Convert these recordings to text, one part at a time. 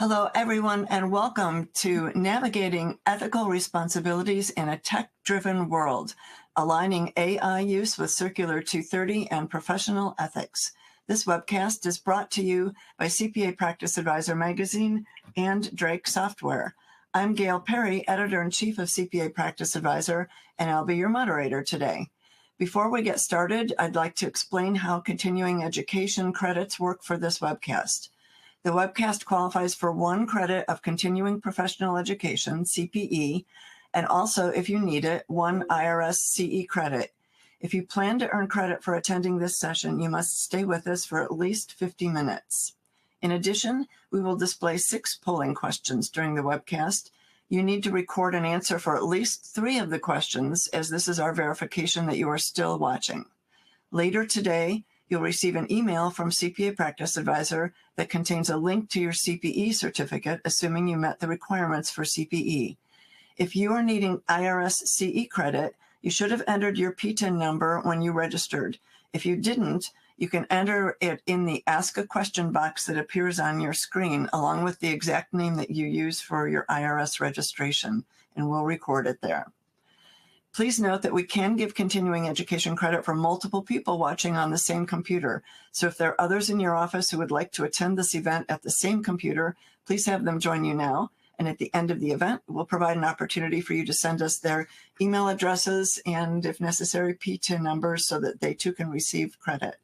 Hello, everyone, and welcome to Navigating Ethical Responsibilities in a Tech-Driven World, Aligning AI Use with Circular 230 and Professional Ethics. This webcast is brought to you by CPA Practice Advisor Magazine and Drake Software. I'm Gail Perry, Editor-in-Chief of CPA Practice Advisor, and I'll be your moderator today. Before we get started, I'd like to explain how continuing education credits work for this webcast. The webcast qualifies for 1 credit of continuing professional education, CPE, and also, if you need it, 1 IRS CE credit. If you plan to earn credit for attending this session, you must stay with us for at least 50 minutes. In addition, we will display 6 polling questions during the webcast. You need to record an answer for at least 3 of the questions, as this is our verification that you are still watching. Later today, you'll receive an email from CPA Practice Advisor that contains a link to your CPE certificate, assuming you met the requirements for CPE. If you are needing IRS CE credit, you should have entered your PTIN number when you registered. If you didn't, you can enter it in the Ask a Question box that appears on your screen, along with the exact name that you use for your IRS registration, and we'll record it there. Please note that we can give continuing education credit for multiple people watching on the same computer. So if there are others in your office who would like to attend this event at the same computer, please have them join you now. And at the end of the event, we'll provide an opportunity for you to send us their email addresses and, if necessary, PTIN numbers so that they too can receive credit.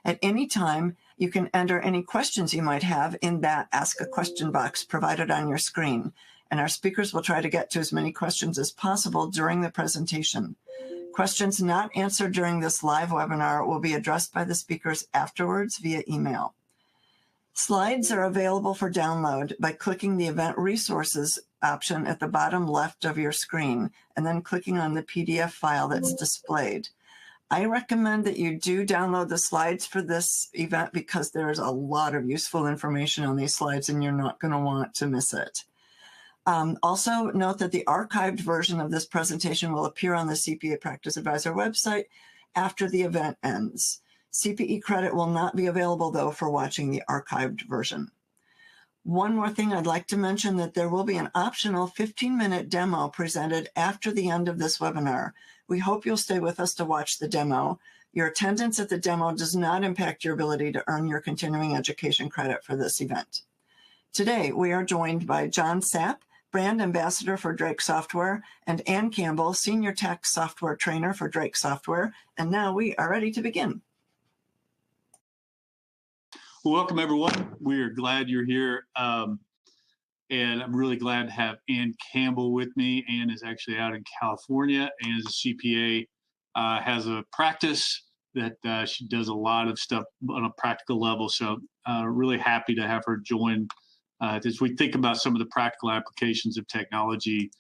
At any time, you can enter any questions you might have in that Ask a Question box provided on your screen. And our speakers will try to get to as many questions as possible during the presentation. Questions not answered during this live webinar will be addressed by the speakers afterwards via email. Slides are available for download by clicking the Event Resources option at the bottom left of your screen, and then clicking on the PDF file that's displayed. I recommend that you do download the slides for this event because there's a lot of useful information on these slides and you're not going to want to miss it. Also note that the archived version of this presentation will appear on the CPA Practice Advisor website after the event ends. CPE credit will not be available, though, for watching the archived version. One more thing I'd like to mention, that there will be an optional 15-minute demo presented after the end of this webinar. We hope you'll stay with us to watch the demo. Your attendance at the demo does not impact your ability to earn your continuing education credit for this event. Today, we are joined by John Sept, Brand Ambassador for Drake Software, and Ann Campbell, Senior Tax Software Trainer for Drake Software. And now we are ready to begin. Well, welcome, everyone. We are glad you're here. And I'm really glad to have Ann Campbell with me. Ann is actually out in California and is a CPA, has a practice that she does a lot of stuff on a practical level. So really happy to have her join as we think about some of the practical applications of technology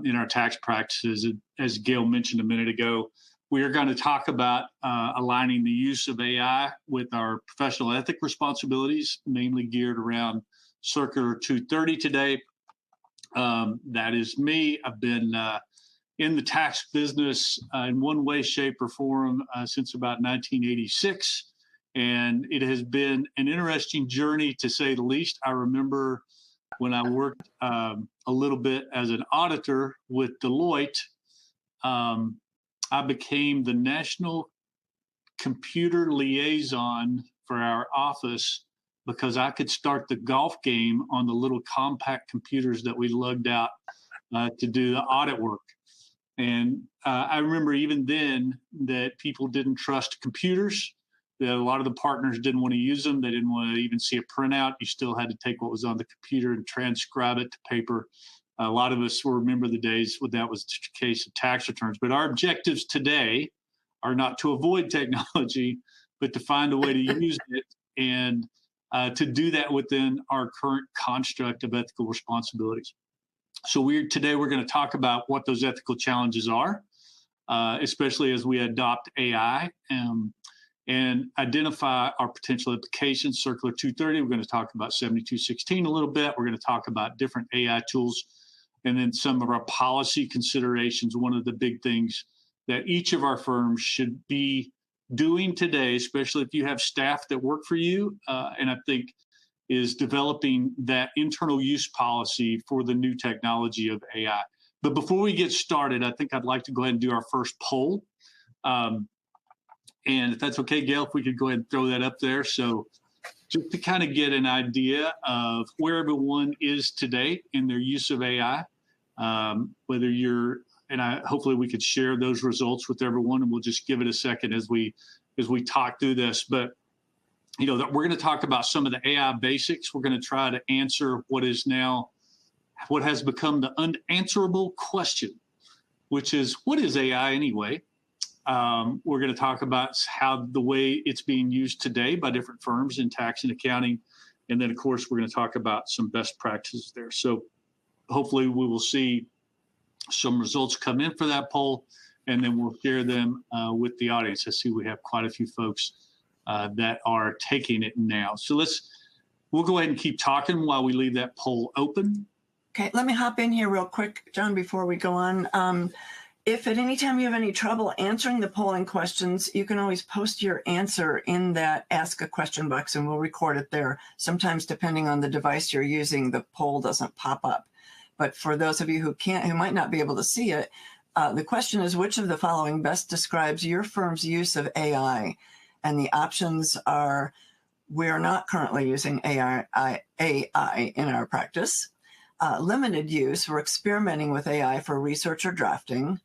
in our tax practices. As Gail mentioned a minute ago, we are going to talk about aligning the use of AI with our professional ethic responsibilities, mainly geared around Circular 230 today. That is me. I've been in the tax business in one way, shape, or form since about 1986. And it has been an interesting journey, to say the least. I remember when I worked a little bit as an auditor with Deloitte, I became the national computer liaison for our office because I could start the golf game on the little compact computers that we lugged out to do the audit work. And I remember even then that people didn't trust computers, that a lot of the partners didn't want to use them. They didn't want to even see a printout. You still had to take what was on the computer and transcribe it to paper. A lot of us will remember the days when that was the case of tax returns. But our objectives today are not to avoid technology, but to find a way to use it and to do that within our current construct of ethical responsibilities. So today we're going to talk about what those ethical challenges are, especially as we adopt AI. And identify our potential applications. Circular 230, we're going to talk about 7216 a little bit. We're going to talk about different AI tools, and then some of our policy considerations. One of the big things that each of our firms should be doing today, especially if you have staff that work for you. And I think is developing that internal use policy for the new technology of AI. But before we get started, I think I'd like to go ahead and do our first poll. And if that's okay, Gail, if we could go ahead and throw that up there. So just to kind of get an idea of where everyone is today in their use of AI, whether you're, hopefully we could share those results with everyone, and we'll just give it a second as we talk through this. But we're going to talk about some of the AI basics. We're going to try to answer what has become the unanswerable question, which is, what is AI anyway? We're going to talk about how the way it's being used today by different firms in tax and accounting. And then, of course, we're going to talk about some best practices there. So hopefully we will see some results come in for that poll, and then we'll share them with the audience. I see we have quite a few folks that are taking it now. So we'll go ahead and keep talking while we leave that poll open. Okay, let me hop in here real quick, John, before we go on. If at any time you have any trouble answering the polling questions, you can always post your answer in that Ask a Question box, and we'll record it there. Sometimes, depending on the device you're using, the poll doesn't pop up. But for those of you who might not be able to see it, the question is, which of the following best describes your firm's use of AI? And the options are, we're not currently using AI in our practice. Limited use, we're experimenting with AI for research or drafting.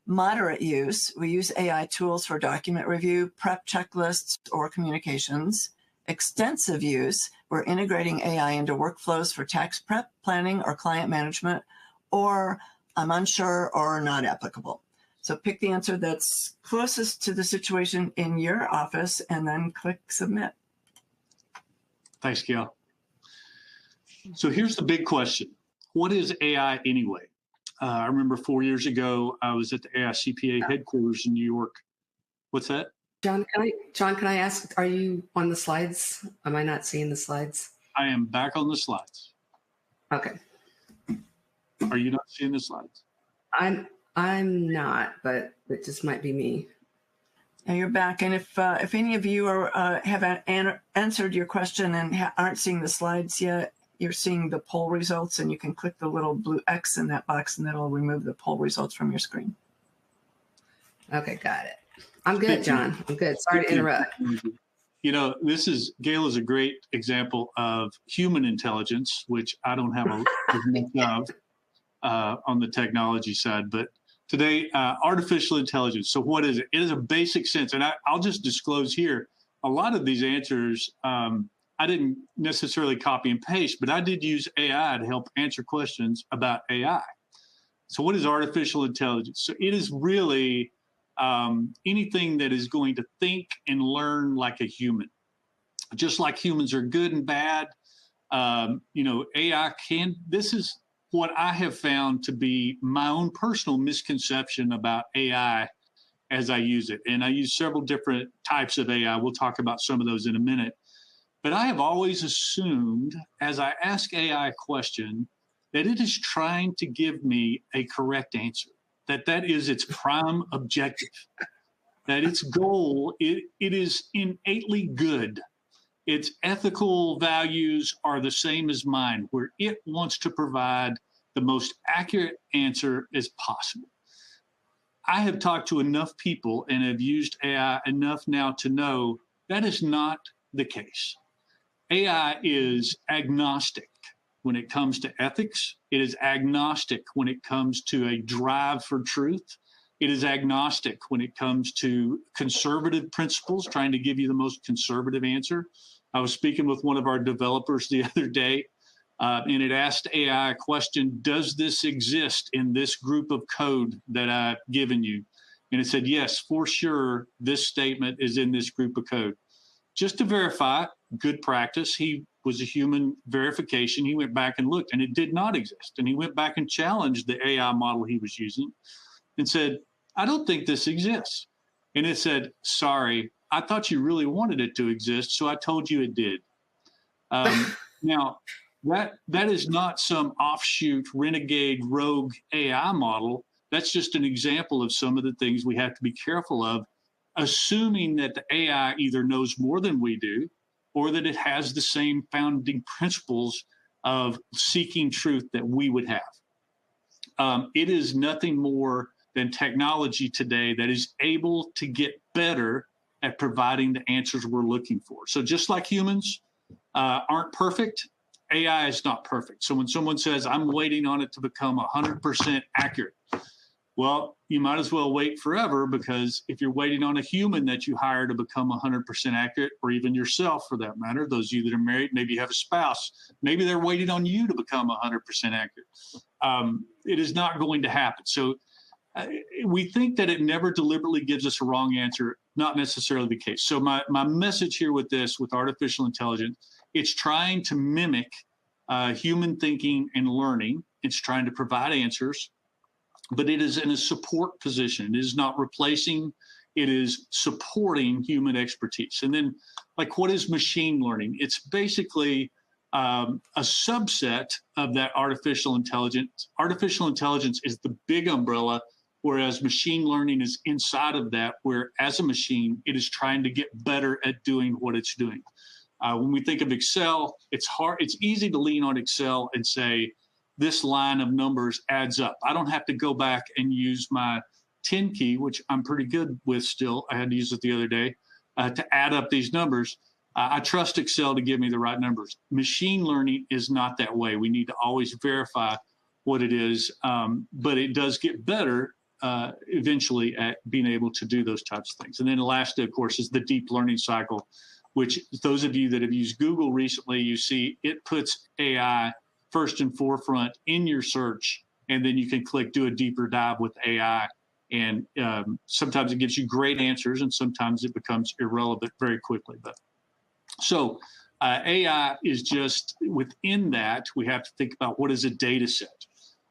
Moderate use, we use AI tools for document review, prep checklists, or communications. Extensive use, we're integrating AI into workflows for tax prep, planning, or client management. Or I'm unsure or not applicable. So pick the answer that's closest to the situation in your office and then click submit. Thanks, Gail. So here's the big question. What is AI anyway? I remember 4 years ago, I was at the AI CPA headquarters in New York. What's that? John, can I ask, are you on the slides? Am I not seeing the slides? I am back on the slides. Okay. Are you not seeing the slides? I'm not, but it just might be me. Now you're back, and if any of you have answered your question and aren't seeing the slides yet, you're seeing the poll results, and you can click the little blue X in that box, and that'll remove the poll results from your screen. Okay, got it. I'm good, John. I'm good. Sorry to interrupt. Gail is a great example of human intelligence, which I don't have much of on the technology side. But today, artificial intelligence. So what is it? It is a basic sense. And I'll just disclose here, a lot of these answers, I didn't necessarily copy and paste, but I did use AI to help answer questions about AI. So what is artificial intelligence? So it is really anything that is going to think and learn like a human. Just like humans are good and bad, AI can. This is what I have found to be my own personal misconception about AI as I use it. And I use several different types of AI. We'll talk about some of those in a minute. But I have always assumed, as I ask AI a question, that it is trying to give me a correct answer, that is its prime objective, that its goal, it is innately good. Its ethical values are the same as mine, where it wants to provide the most accurate answer as possible. I have talked to enough people and have used AI enough now to know that is not the case. AI is agnostic when it comes to ethics. It is agnostic when it comes to a drive for truth. It is agnostic when it comes to conservative principles, trying to give you the most conservative answer. I was speaking with one of our developers the other day, and it asked AI a question, does this exist in this group of code that I've given you? And it said, yes, for sure, this statement is in this group of code. Just to verify, good practice, he was a human verification. He went back and looked, and it did not exist. And he went back and challenged the AI model he was using and said, I don't think this exists. And it said, sorry, I thought you really wanted it to exist, so I told you it did. Now, that is not some offshoot, renegade, rogue AI model. That's just an example of some of the things we have to be careful of, assuming that the AI either knows more than we do, or that it has the same founding principles of seeking truth that we would have. It is nothing more than technology today that is able to get better at providing the answers we're looking for. So just like humans aren't perfect, AI is not perfect. So when someone says, I'm waiting on it to become 100% accurate, well, you might as well wait forever, because if you're waiting on a human that you hire to become 100% accurate, or even yourself for that matter, those of you that are married, maybe you have a spouse, maybe they're waiting on you to become 100% accurate. It is not going to happen. So we think that it never deliberately gives us a wrong answer, not necessarily the case. So my message here with artificial intelligence, it's trying to mimic human thinking and learning. It's trying to provide answers, but it is in a support position. It is not replacing, it is supporting human expertise. And then, like, what is machine learning? It's basically a subset of that artificial intelligence. Artificial intelligence is the big umbrella, whereas machine learning is inside of that, where as a machine, it is trying to get better at doing what it's doing. When we think of Excel, it's easy to lean on Excel and say, this line of numbers adds up. I don't have to go back and use my 10 key, which I'm pretty good with still. I had to use it the other day to add up these numbers. I trust Excel to give me the right numbers. Machine learning is not that way. We need to always verify what it is, but it does get better eventually at being able to do those types of things. And then the last, of course, is the deep learning cycle, which those of you that have used Google recently, you see it puts AI first and forefront in your search, and then you can click do a deeper dive with AI. And sometimes it gives you great answers, and sometimes it becomes irrelevant very quickly. But so AI is just within that, we have to think about what is a data set.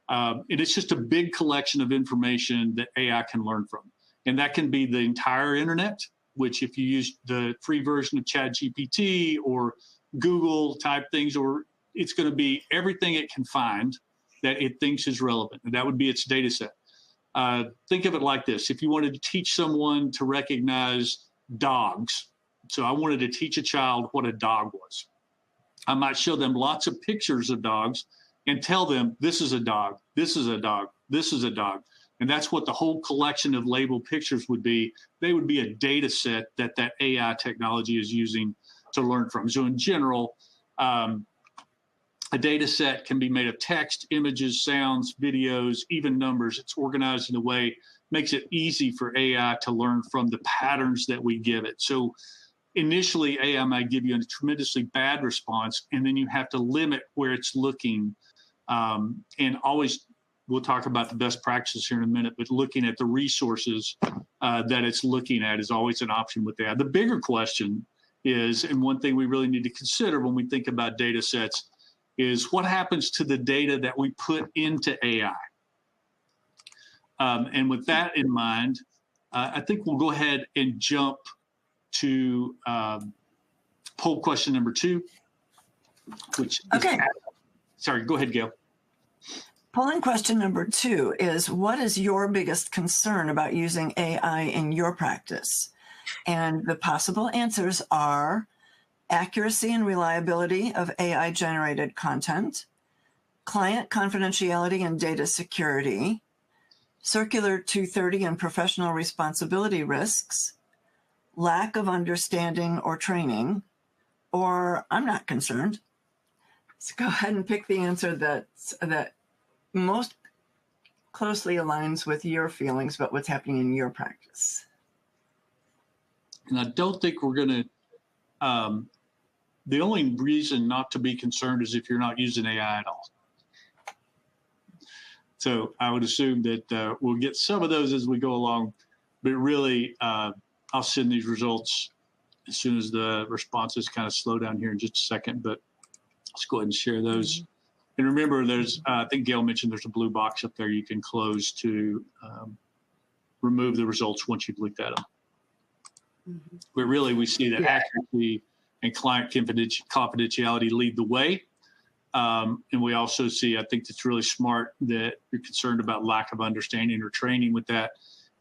And it's just a big collection of information that AI can learn from. And that can be the entire internet, which if you use the free version of ChatGPT or Google type things, or it's going to be everything it can find that it thinks is relevant. And that would be its data set. Think of it like this. If you wanted to teach someone to recognize dogs, so I wanted to teach a child what a dog was, I might show them lots of pictures of dogs and tell them, this is a dog, this is a dog, this is a dog. And that's what the whole collection of labeled pictures would be. They would be a data set that AI technology is using to learn from. So in general, a data set can be made of text, images, sounds, videos, even numbers. It's organized in a way makes it easy for AI to learn from the patterns that we give it. So initially, AI might give you a tremendously bad response, and then you have to limit where it's looking. And always, we'll talk about the best practices here in a minute, but looking at the resources that it's looking at is always an option with AI. The bigger question is, and one thing we really need to consider when we think about data sets, is what happens to the data that we put into AI. And with that in mind, I think we'll go ahead and jump to poll question number 2, which okay. Sorry, go ahead, Gail. Polling question number 2 is, what is your biggest concern about using AI in your practice? And the possible answers are accuracy and reliability of AI-generated content, client confidentiality and data security, Circular 230 and professional responsibility risks, lack of understanding or training, or I'm not concerned. So go ahead and pick the answer that most closely aligns with your feelings about what's happening in your practice. And I don't think we're going to, the only reason not to be concerned is if you're not using AI at all. So I would assume that we'll get some of those as we go along, but really I'll send these results as soon as the responses kind of slow down here in just a second, but let's go ahead and share those. Mm-hmm. And remember, there's, I think Gail mentioned there's a blue box up there you can close to remove the results once you've looked at them. Mm-hmm. But really, we see that accuracy and client confidentiality lead the way. And we also see, I think it's really smart that you're concerned about lack of understanding or training with that.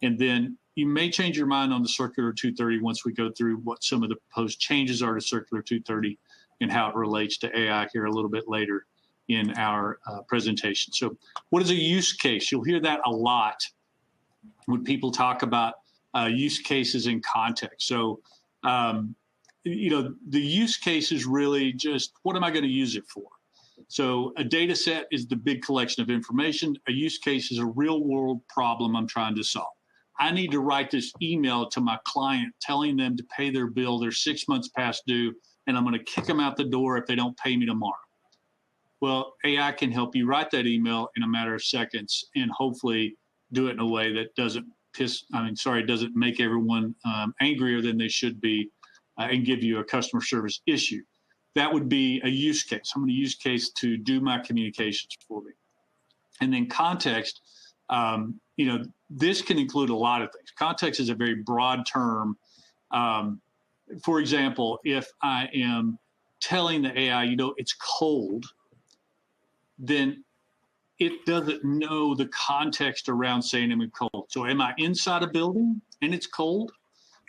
And then, you may change your mind on the Circular 230 once we go through what some of the proposed changes are to Circular 230 and how it relates to AI here a little bit later in our presentation. So what is a use case? You'll hear that a lot when people talk about use cases in context. So, the use case is really just, what am I going to use it for? So a data set is the big collection of information. A use case is a real world problem I'm trying to solve. I need to write this email to my client telling them to pay their bill. They're 6 months past due, and I'm going to kick them out the door if they don't pay me tomorrow. Well, AI can help you write that email in a matter of seconds and hopefully do it in a way that doesn't make everyone angrier than they should be and give you a customer service issue. That would be a use case. I'm going to use case to do my communications for me. And then context, this can include a lot of things. Context is a very broad term. For example, if I am telling the AI, it's cold, then it doesn't know the context around saying I'm cold. So am I inside a building and it's cold?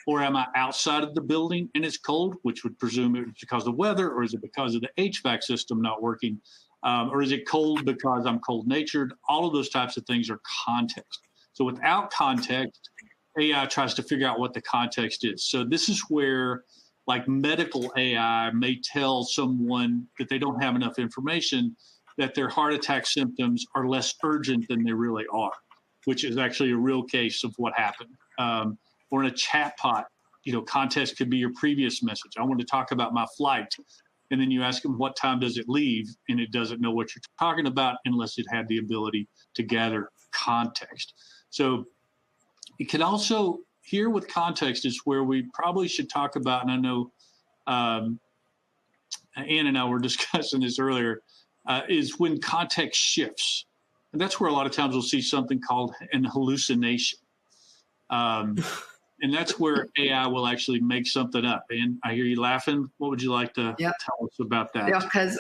Or am I outside of the building and it's cold, which would presume it's because of weather, or is it because of the HVAC system not working? Or is it cold because I'm cold-natured? All of those types of things are context. So without context, AI tries to figure out what the context is. So this is where, like, medical AI may tell someone that they don't have enough information, that their heart attack symptoms are less urgent than they really are, which is actually a real case of what happened. Or in a chat pot, context could be your previous message. I want to talk about my flight. And then you ask them, what time does it leave? And it doesn't know what you're talking about unless it had the ability to gather context. So it can also, here with context is where we probably should talk about, and I know Ann and I were discussing this earlier, is when context shifts. And that's where a lot of times we'll see something called an hallucination. And that's where AI will actually make something up. And I hear you laughing. What would you like to tell us about that? Yeah, because,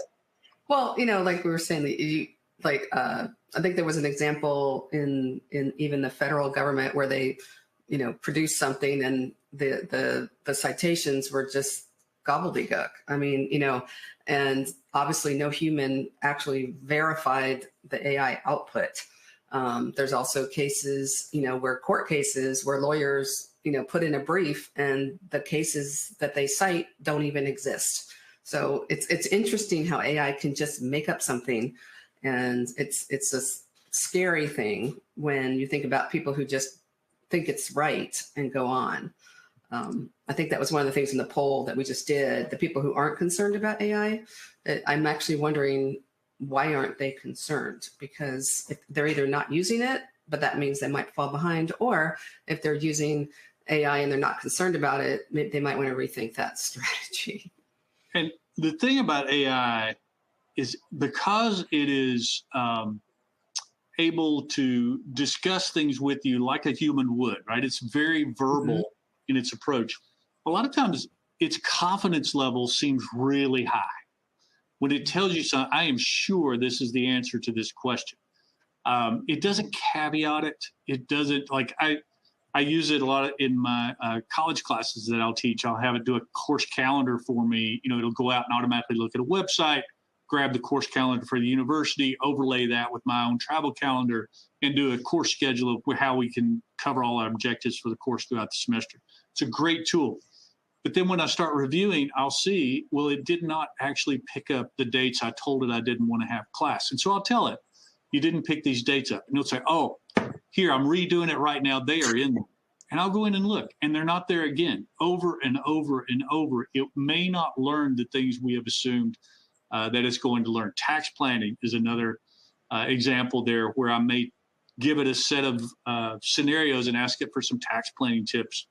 like we were saying, I think there was an example in even the federal government where they, produced something and the citations were just gobbledygook. I mean, and obviously no human actually verified the AI output. There's also cases, where court cases where lawyers, put in a brief and the cases that they cite don't even exist. So it's interesting how AI can just make up something. And it's a scary thing when you think about people who just think it's right and go on. I think that was one of the things in the poll that we just did. The people who aren't concerned about AI, I'm actually wondering, why aren't they concerned? Because if they're either not using it, but that means they might fall behind, or if they're using AI and they're not concerned about it, they might want to rethink that strategy. And the thing about AI is because it is able to discuss things with you like a human would, right? It's very verbal in its approach. A lot of times its confidence level seems really high. When it tells you something, I am sure this is the answer to this question. It doesn't caveat it. It doesn't, like, I use it a lot in my college classes that I'll teach. I'll have it do a course calendar for me. It'll go out and automatically look at a website, grab the course calendar for the university, overlay that with my own travel calendar, and do a course schedule of how we can cover all our objectives for the course throughout the semester. It's a great tool. But then when I start reviewing, I'll see, well, it did not actually pick up the dates I told it I didn't want to have class. And so I'll tell it, you didn't pick these dates up. And it'll say, oh, here, I'm redoing it right now. They are in there. And I'll go in and look, and they're not there again, over and over and over. It may not learn the things we have assumed that it's going to learn. Tax planning is another example there, where I may give it a set of scenarios and ask it for some tax planning tips.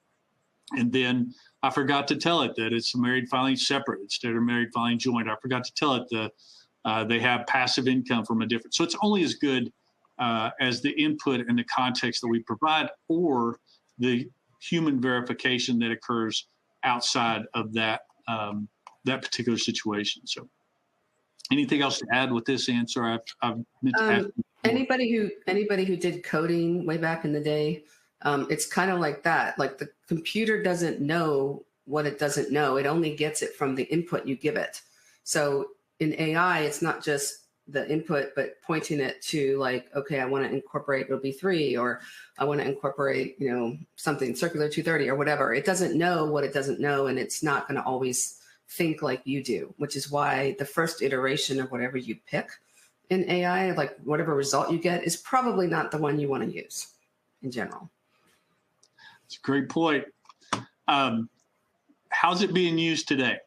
And then I forgot to tell it that it's married filing separate instead of married filing joint. I forgot to tell it that they have passive income from a different. So it's only as good as the input and the context that we provide, or the human verification that occurs outside of that that particular situation. So, anything else to add with this answer? I've meant to ask. Anybody who did coding way back in the day, It's kind of like that. Like the computer doesn't know what it doesn't know. It only gets it from the input you give it. So in AI, it's not just the input, but pointing it to like, okay, I want to incorporate OB3, or I want to incorporate, something circular 230 or whatever. It doesn't know what it doesn't know, and it's not going to always think like you do, which is why the first iteration of whatever you pick in AI, like whatever result you get, is probably not the one you want to use in general. It's a great point. How's it being used today?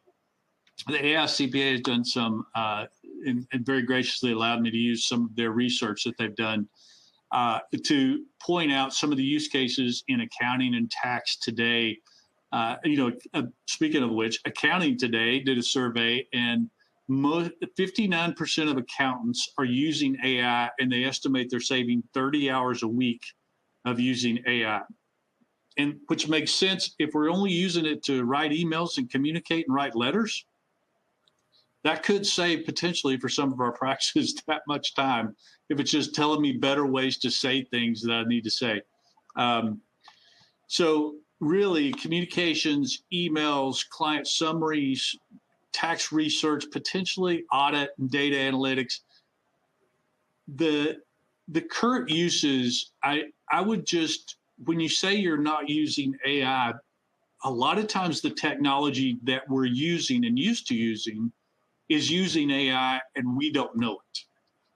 The AICPA has done some, and very graciously allowed me to use some of their research that they've done to point out some of the use cases in accounting and tax today. Speaking of which, accounting today did a survey, and 59% of accountants are using AI, and they estimate they're saving 30 hours a week of using AI. And which makes sense if we're only using it to write emails and communicate and write letters. That could save potentially for some of our practices that much time if it's just telling me better ways to say things that I need to say. So really, communications, emails, client summaries, tax research, potentially audit and data analytics. The current uses, I would just, when you say you're not using AI, a lot of times the technology that we're using and used to using is using AI, and we don't know it.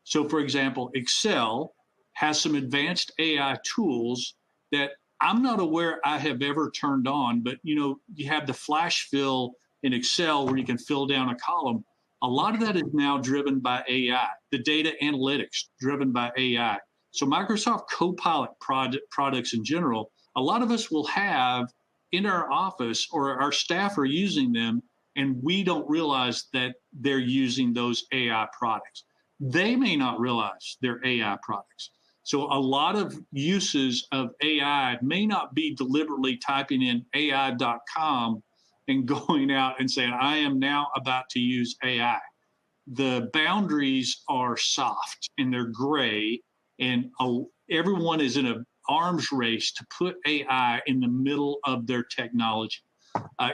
So, for example, Excel has some advanced AI tools that I'm not aware I have ever turned on, but you have the flash fill in Excel where you can fill down a column. A lot of that is now driven by AI, the data analytics driven by AI. So Microsoft Copilot products in general, a lot of us will have in our office, or our staff are using them, and we don't realize that they're using those AI products. They may not realize they're AI products. So a lot of uses of AI may not be deliberately typing in AI.com and going out and saying, I am now about to use AI. The boundaries are soft and they're gray, and everyone is in an arms race to put AI in the middle of their technology.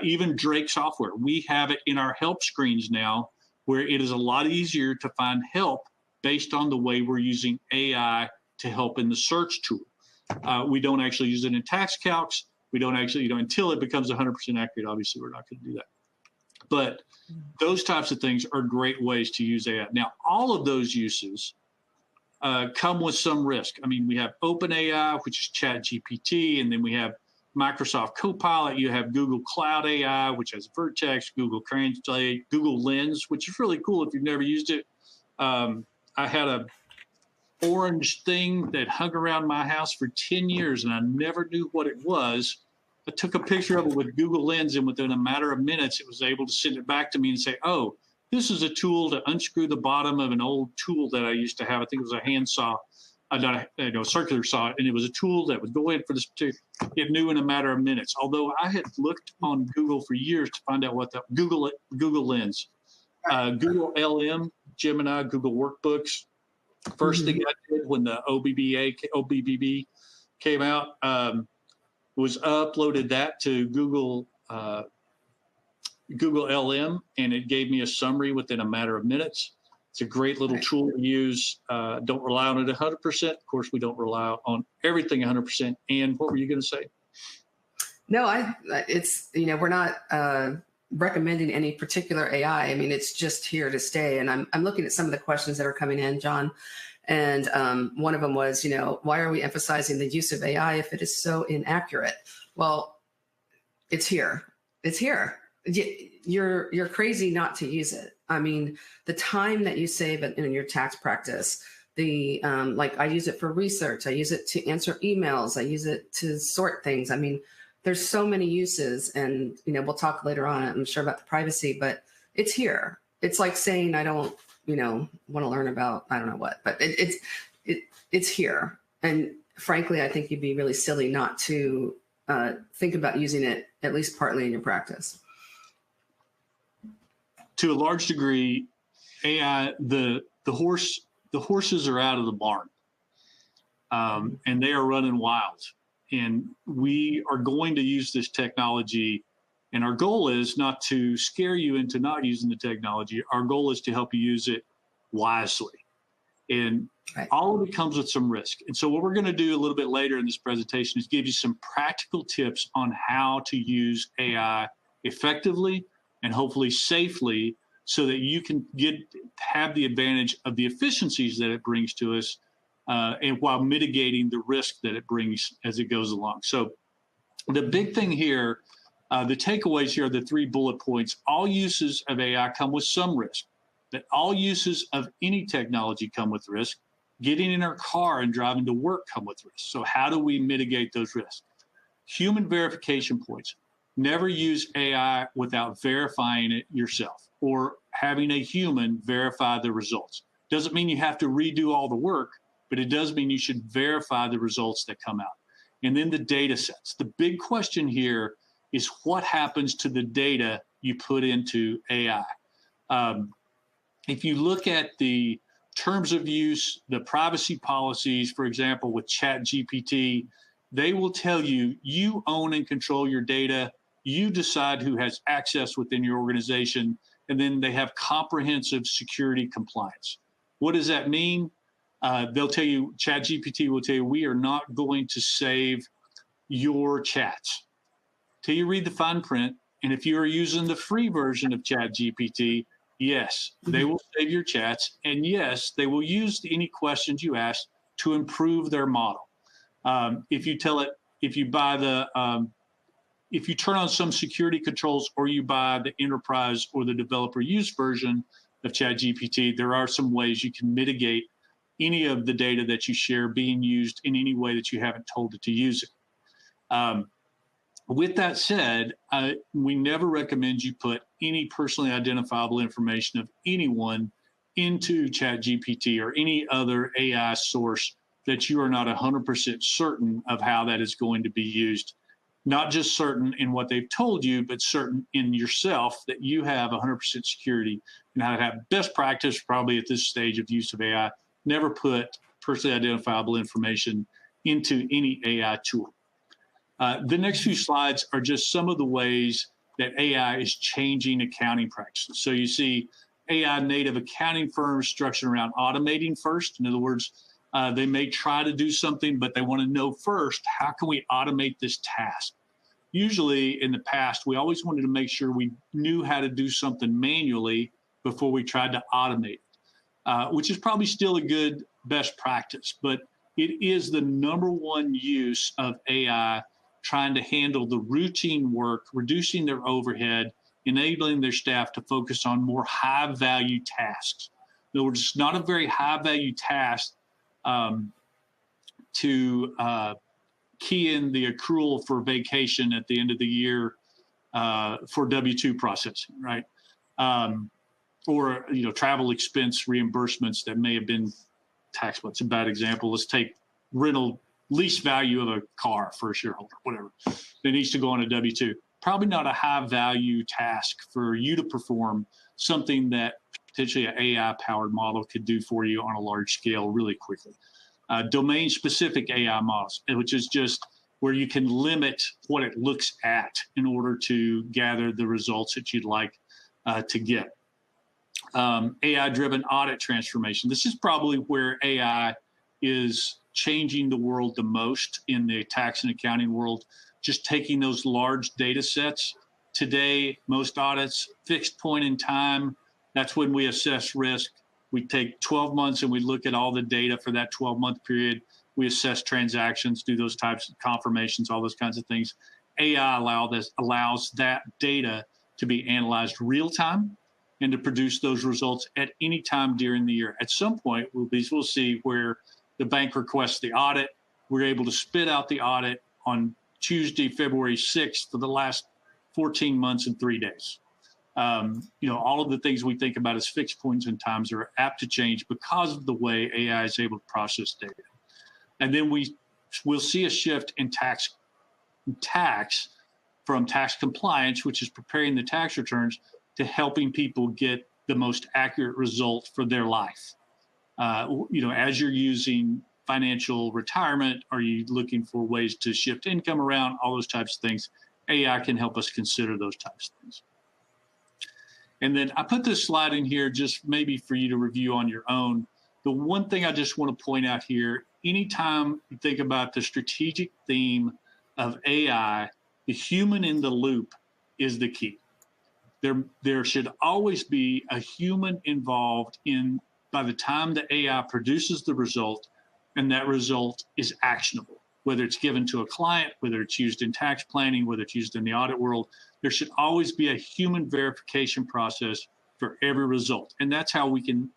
Even Drake software, we have it in our help screens now, where it is a lot easier to find help based on the way we're using AI to help in the search tool. We don't actually use it in tax calcs. We don't actually, until it becomes 100% accurate, obviously we're not going to do that. But those types of things are great ways to use AI. Now, all of those uses come with some risk. I mean, we have OpenAI, which is ChatGPT, and then we have Microsoft Copilot. You have Google Cloud AI, which has Vertex, Google Translate, Google Lens, which is really cool if you've never used it. I had a orange thing that hung around my house for 10 years, and I never knew what it was. I took a picture of it with Google Lens, and within a matter of minutes, it was able to send it back to me and say, oh, this is a tool to unscrew the bottom of an old tool that I used to have. I think it was a hand saw, circular saw, and it was a tool that would go in for this particular. It knew in a matter of minutes. Although I had looked on Google for years to find out what that Google Lens, Google LM, Gemini, Google Workbooks. First thing I did when the OBBB came out was uploaded that to Google LM, and it gave me a summary within a matter of minutes. It's a great little tool to use. Don't rely on it 100%. Of course, we don't rely on everything 100%. And what were you going to say? No, we're not recommending any particular AI. I mean, it's just here to stay. And I'm looking at some of the questions that are coming in, John. And one of them was, why are we emphasizing the use of AI if it is so inaccurate? Well, it's here. It's here. You're crazy not to use it. I mean, the time that you save in your tax practice, I use it for research. I use it to answer emails. I use it to sort things. I mean, there's so many uses, and we'll talk later on, I'm sure, about the privacy, but it's here. It's like saying I don't want to learn about I don't know what, but it's here. And frankly, I think you'd be really silly not to think about using it at least partly in your practice. To a large degree, AI, the horses are out of the barn, and they are running wild. And we are going to use this technology. And our goal is not to scare you into not using the technology. Our goal is to help you use it wisely. And all of it comes with some risk. And so what we're going to do a little bit later in this presentation is give you some practical tips on how to use AI effectively and hopefully safely so that you can have the advantage of the efficiencies that it brings to us and while mitigating the risk that it brings as it goes along. So the big thing here, the takeaways here are the 3 bullet points. All uses of AI come with some risk. That all uses of any technology come with risk. Getting in our car and driving to work come with risk. So how do we mitigate those risks? Human verification points. Never use AI without verifying it yourself or having a human verify the results. Doesn't mean you have to redo all the work, but it does mean you should verify the results that come out. And then the data sets. The big question here is what happens to the data you put into AI? If you look at the terms of use, the privacy policies, for example, with ChatGPT, they will tell you, you own and control your data. You decide who has access within your organization. And then they have comprehensive security compliance. What does that mean? They'll tell you, ChatGPT will tell you, we are not going to save your chats till you read the fine print. And if you are using the free version of ChatGPT, yes, they will save your chats. And yes, they will use any questions you ask to improve their model. If you tell it, if you buy if you turn on some security controls or you buy the enterprise or the developer use version of ChatGPT, there are some ways you can mitigate any of the data that you share being used in any way that you haven't told it to use it. With that said, we never recommend you put any personally identifiable information of anyone into ChatGPT or any other AI source that you are not 100% certain of how that is going to be used. Not just certain in what they've told you, but certain in yourself that you have 100% security and how to have best practice probably at this stage of use of AI. Never put personally identifiable information into any AI tool. The next few slides are just some of the ways that AI is changing accounting practices. So you see AI native accounting firms structured around automating first. In other words, they may try to do something, but they want to know first, how can we automate this task? Usually in the past, we always wanted to make sure we knew how to do something manually before we tried to automate it, which is probably still a good best practice, but it is the number one use of AI trying to handle the routine work, reducing their overhead, enabling their staff to focus on more high-value tasks. In other words, it's not a very high-value task to key in the accrual for vacation at the end of the year for W-2 processing, right? Or travel expense reimbursements that may have been taxable. It's a bad example. Let's take rental lease value of a car for a shareholder, whatever. That needs to go on a W-2. Probably not a high-value task for you to perform, something that potentially an AI-powered model could do for you on a large scale really quickly. Domain-specific AI models, which is just where you can limit what it looks at in order to gather the results that you'd like to get. AI-driven audit transformation. This is probably where AI is changing the world the most in the tax and accounting world, just taking those large data sets. Today, most audits, fixed point in time, that's when we assess risk. We take 12 months and we look at all the data for that 12-month period. We assess transactions, do those types of confirmations, all those kinds of things. AI allows that data to be analyzed real time and to produce those results at any time during the year. At some point, we'll see where the bank requests the audit. We're able to spit out the audit on Tuesday, February 6th for the last 14 months and 3 days. All of the things we think about as fixed points in times are apt to change because of the way AI is able to process data. And then we'll see a shift in tax from tax compliance, which is preparing the tax returns, to helping people get the most accurate result for their life. As you're using financial retirement? Are you looking for ways to shift income around? All those types of things. AI can help us consider those types of things. And then I put this slide in here just maybe for you to review on your own. The one thing I just want to point out here, anytime you think about the strategic theme of AI, the human in the loop is the key. There should always be a human involved in by the time the AI produces the result, and that result is actionable, whether it's given to a client, whether it's used in tax planning, whether it's used in the audit world. There should always be a human verification process for every result. And that's how we can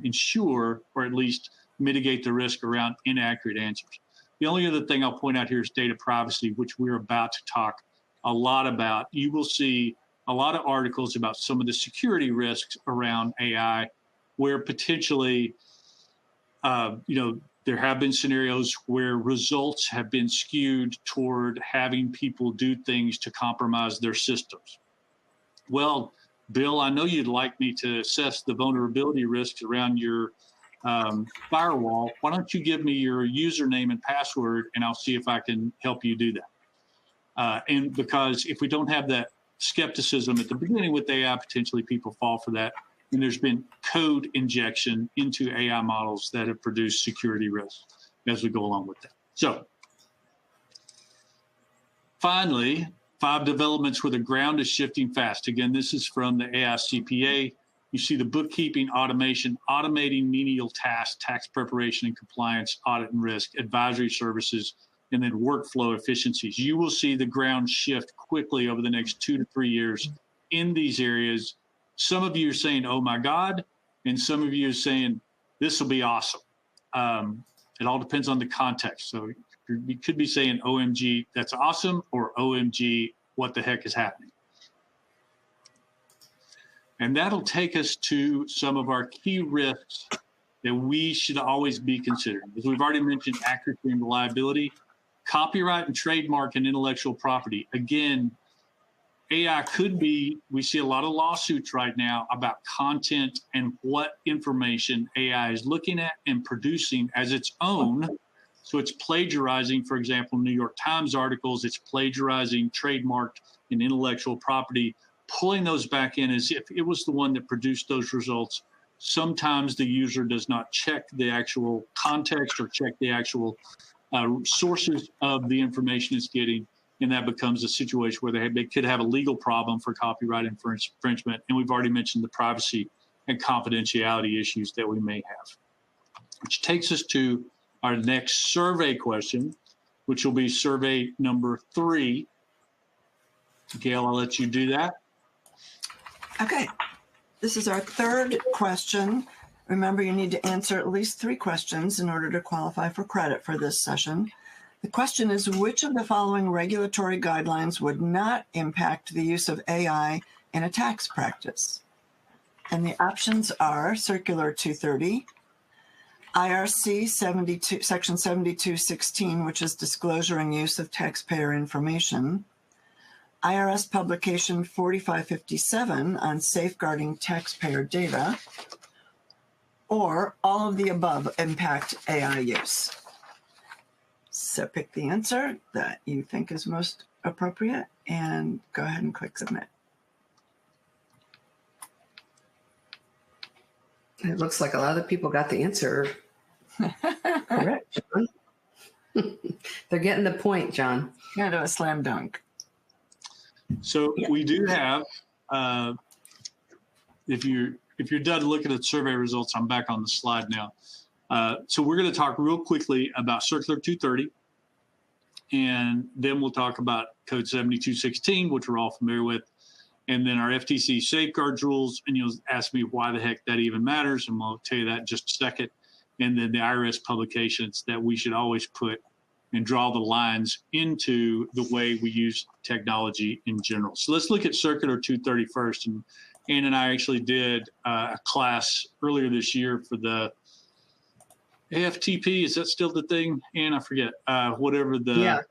ensure, or at least mitigate the risk around inaccurate answers. The only other thing I'll point out here is data privacy, which we're about to talk a lot about. You will see a lot of articles about some of the security risks around AI, where potentially, there have been scenarios where results have been skewed toward having people do things to compromise their systems. Well, Bill, I know you'd like me to assess the vulnerability risks around your firewall. Why don't you give me your username and password, and I'll see if I can help you do that. And because if we don't have that skepticism at the beginning with AI, potentially people fall for that. And there's been code injection into AI models that have produced security risks as we go along with that. So finally, 5 developments where the ground is shifting fast. Again, this is from the AI CPA. You see the bookkeeping automation, automating menial tasks, tax preparation and compliance, audit and risk, advisory services, and then workflow efficiencies. You will see the ground shift quickly over the next 2 to 3 years in these areas. Some of you are saying, oh my God, and some of you are saying, this will be awesome. It all depends on the context. So you could be saying, OMG, that's awesome, or OMG, what the heck is happening? And that'll take us to some of our key risks that we should always be considering. As we've already mentioned, accuracy and reliability, copyright and trademark and intellectual property. Again, AI could be, we see a lot of lawsuits right now about content and what information AI is looking at and producing as its own. So it's plagiarizing, for example, New York Times articles, it's plagiarizing trademarked and intellectual property, pulling those back in as if it was the one that produced those results. Sometimes the user does not check the actual context or check the actual sources of the information it's getting. And that becomes a situation where they could have a legal problem for copyright infringement. And we've already mentioned the privacy and confidentiality issues that we may have. Which takes us to our next survey question, which will be survey number 3. Gail, I'll let you do that. Okay. This is our 3rd question. Remember, you need to answer at least 3 questions in order to qualify for credit for this session. The question is, which of the following regulatory guidelines would not impact the use of AI in a tax practice? And the options are Circular 230, IRC 72, Section 7216, which is disclosure and use of taxpayer information, IRS Publication 4557 on safeguarding taxpayer data, or all of the above impact AI use. So pick the answer that you think is most appropriate and go ahead and click submit. It looks like a lot of the people got the answer correct, John. They're getting the point, John. Kind of a slam dunk. So we do have, if you're done looking at survey results, I'm back on the slide now. So we're going to talk real quickly about Circular 230, and then we'll talk about Code 7216, which we're all familiar with, and then our FTC safeguards rules, and you'll ask me why the heck that even matters, and I'll tell you that in just a second, and then the IRS publications that we should always put and draw the lines into the way we use technology in general. So let's look at Circular 230 first, and Ann and I actually did a class earlier this year for the AFTP, is that still the thing? And I forget, whatever the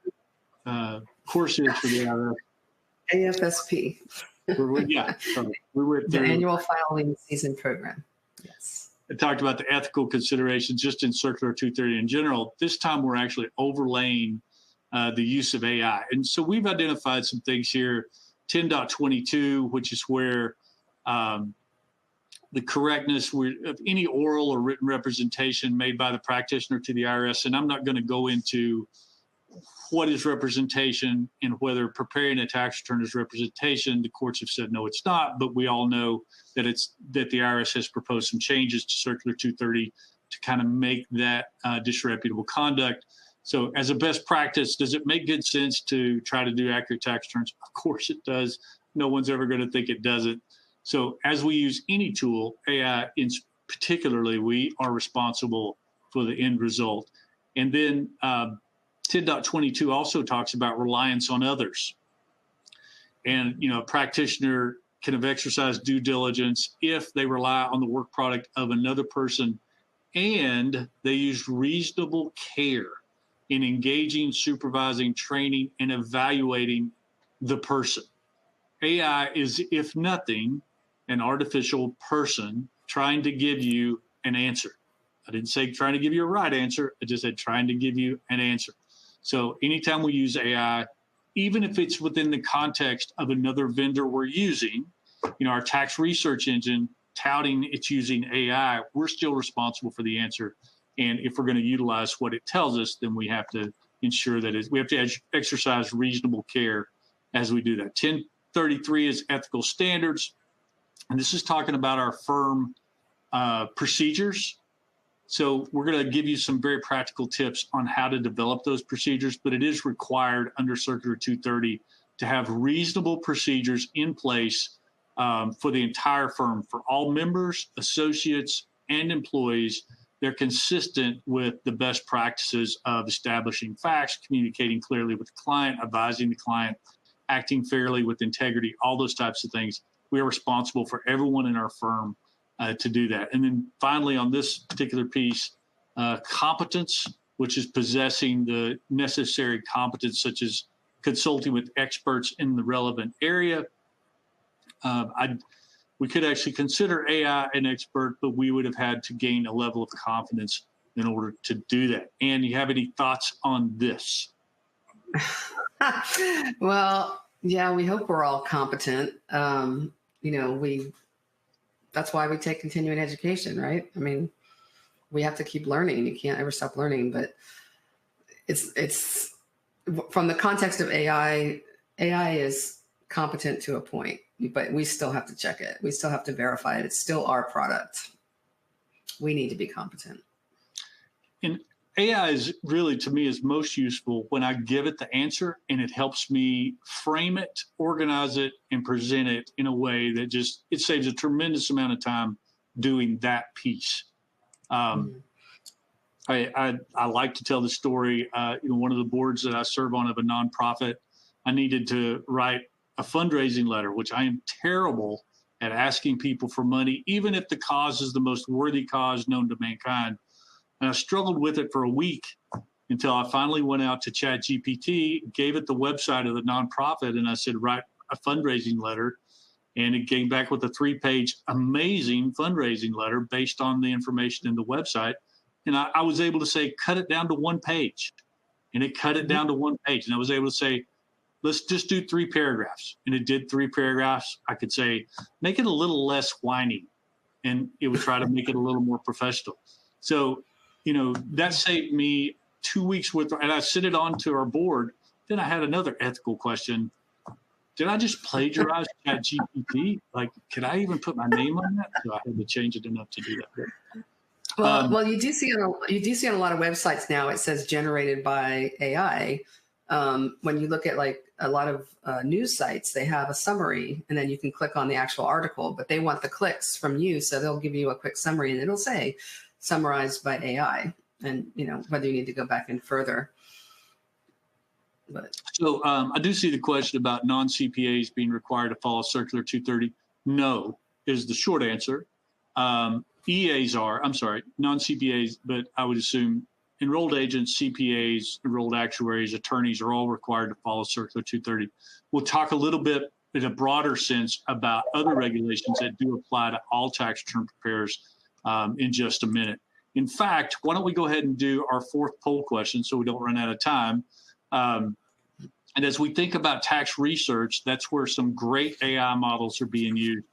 course is for the IRS. AFSP. Yeah, sorry. We went The through annual filing season program. Yes. talked about the ethical considerations just in Circular 230 in general. This time we're actually overlaying the use of AI. And so we've identified some things here. 10.22, which is where the correctness of any oral or written representation made by the practitioner to the IRS. And I'm not going to go into what is representation and whether preparing a tax return is representation. The courts have said no, it's not, but we all know that the IRS has proposed some changes to Circular 230 to kind of make that disreputable conduct. So as a best practice, does it make good sense to try to do accurate tax returns? Of course it does. No one's ever going to think it doesn't. So as we use any tool, AI in particularly, we are responsible for the end result. And then 10.22 also talks about reliance on others. And, a practitioner can have exercised due diligence if they rely on the work product of another person and they use reasonable care in engaging, supervising, training, and evaluating the person. AI is, if nothing, an artificial person trying to give you an answer. I didn't say trying to give you a right answer. I just said trying to give you an answer. So anytime we use AI, even if it's within the context of another vendor we're using, our tax research engine touting it's using AI, we're still responsible for the answer. And if we're going to utilize what it tells us, then we have to ensure that we have to exercise reasonable care as we do that. 1033 is ethical standards. And this is talking about our firm procedures. So we're going to give you some very practical tips on how to develop those procedures, but it is required under Circular 230 to have reasonable procedures in place for the entire firm, for all members, associates, and employees. They're consistent with the best practices of establishing facts, communicating clearly with the client, advising the client, acting fairly with integrity, all those types of things. We are responsible for everyone in our firm to do that. And then finally, on this particular piece, competence, which is possessing the necessary competence, such as consulting with experts in the relevant area. We could actually consider AI an expert, but we would have had to gain a level of confidence in order to do that. Ann, you have any thoughts on this? Well, yeah, we hope we're all competent. That's why we take continuing education, right? I mean, we have to keep learning. You can't ever stop learning, but it's from the context of AI is competent to a point, but we still have to check it. We still have to verify it. It's still our product. We need to be competent. And AI is really, to me, is most useful when I give it the answer and it helps me frame it, organize it, and present it in a way that it saves a tremendous amount of time doing that piece. I like to tell the story. One of the boards that I serve on of a nonprofit, I needed to write a fundraising letter, which I am terrible at asking people for money, even if the cause is the most worthy cause known to mankind. And I struggled with it for a week until I finally went out to ChatGPT, gave it the website of the nonprofit, and I said, write a fundraising letter. And it came back with a 3-page amazing fundraising letter based on the information in the website. And I was able to say, cut it down to 1 page. And it cut it down to 1 page. And I was able to say, let's just do 3 paragraphs. And it did 3 paragraphs. I could say, make it a little less whiny. And it would try to make it a little more professional. So, that saved me 2 weeks worth, and I sent it on to our board. Then I had another ethical question. Did I just plagiarize ChatGPT? Like, could I even put my name on that? So I had to change it enough to do that. Well, you do see on a lot of websites now, it says generated by AI. When you look at like a lot of news sites, they have a summary and then you can click on the actual article, but they want the clicks from you. So they'll give you a quick summary and it'll say summarized by AI, and whether you need to go back in further. But so I do see the question about non-CPAs being required to follow Circular 230. No is the short answer. EAs are, I'm sorry, non-CPAs, but I would assume enrolled agents, CPAs, enrolled actuaries, attorneys are all required to follow Circular 230. We'll talk a little bit in a broader sense about other regulations that do apply to all tax return preparers. in just a minute. In fact, why don't we go ahead and do our fourth poll question so we don't run out of time. And as we think about tax research, that's where some great AI models are being used.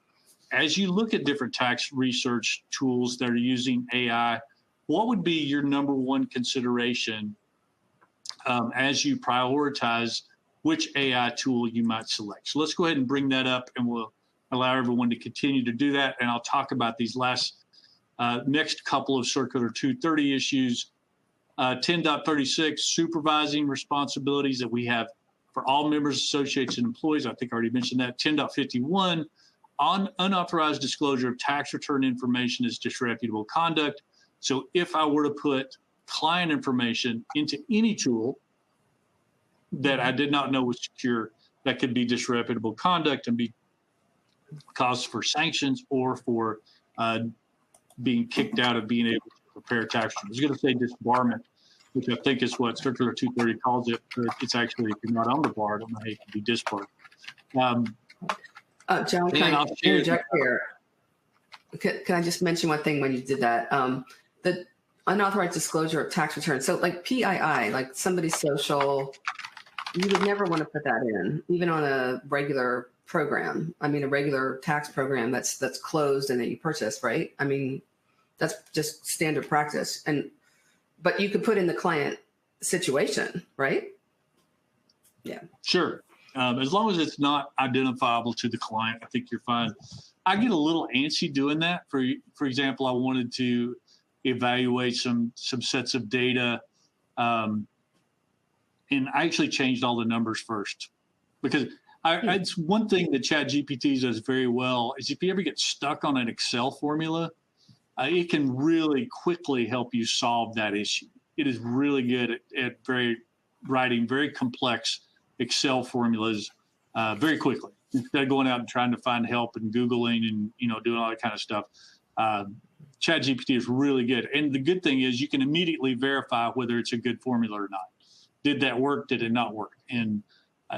As you look at different tax research tools that are using AI, what would be your number one consideration as you prioritize which AI tool you might select? So let's go ahead and bring that up, and we'll allow everyone to continue to do that. And I'll talk about these next couple of Circular 230 issues. 10.36, supervising responsibilities that we have for all members, associates, and employees. I think I already mentioned that. 10.51, on unauthorized disclosure of tax return information is disreputable conduct. So if I were to put client information into any tool that I did not know was secure, that could be disreputable conduct and be cause for sanctions or for being kicked out of being able to prepare tax returns. I was going to say disbarment, which I think is what Circular 230 calls it, but it's actually, if you're not on the bar, I don't know how you can be disbarred. John, can I interject here? Can I just mention one thing when you did that? The unauthorized disclosure of tax returns. So like PII, like somebody's social, you would never want to put that in, even on a regular program. I mean, a regular tax program that's closed and that you purchase, right? I mean, that's just standard practice. But you could put in the client situation, right? Yeah. Sure. As long as it's not identifiable to the client, I think you're fine. I get a little antsy doing that. For example, I wanted to evaluate some sets of data, and I actually changed all the numbers first, because it's one thing that ChatGPT does very well is if you ever get stuck on an Excel formula, it can really quickly help you solve that issue. It is really good at writing very complex Excel formulas very quickly, instead of going out and trying to find help and Googling and doing all that kind of stuff. ChatGPT is really good. And the good thing is you can immediately verify whether it's a good formula or not. Did that work? Did it not work? And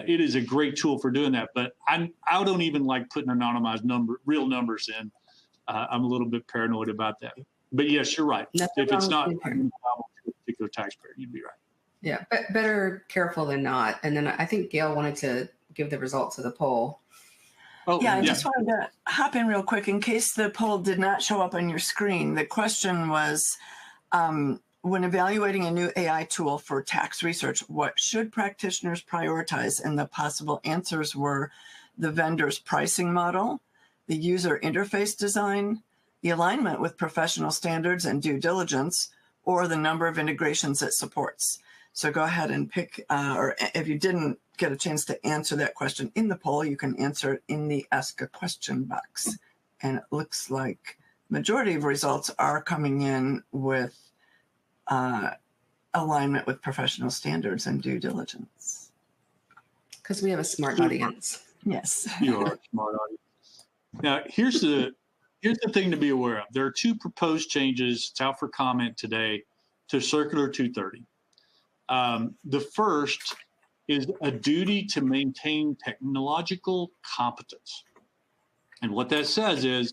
it is a great tool for doing that. But I don't even like putting anonymized real numbers in. I'm a little bit paranoid about that. But yes, you're right. If it's not identifiable to a particular taxpayer, you'd be right. Yeah, but better careful than not. And then I think Gail wanted to give the results of the poll. Oh, yeah, I just wanted to hop in real quick in case the poll did not show up on your screen. The question was, when evaluating a new AI tool for tax research, what should practitioners prioritize? And the possible answers were the vendor's pricing model, the user interface design, the alignment with professional standards and due diligence, or the number of integrations it supports. So go ahead and pick, or if you didn't get a chance to answer that question in the poll, you can answer it in the Ask a Question box. And it looks like majority of results are coming in with alignment with professional standards and due diligence. Because we have a smart audience. Yes. You are a smart audience. Now, here's the thing to be aware of. There are two proposed changes. It's out for comment today to Circular 230. The first is a duty to maintain technological competence. And what that says is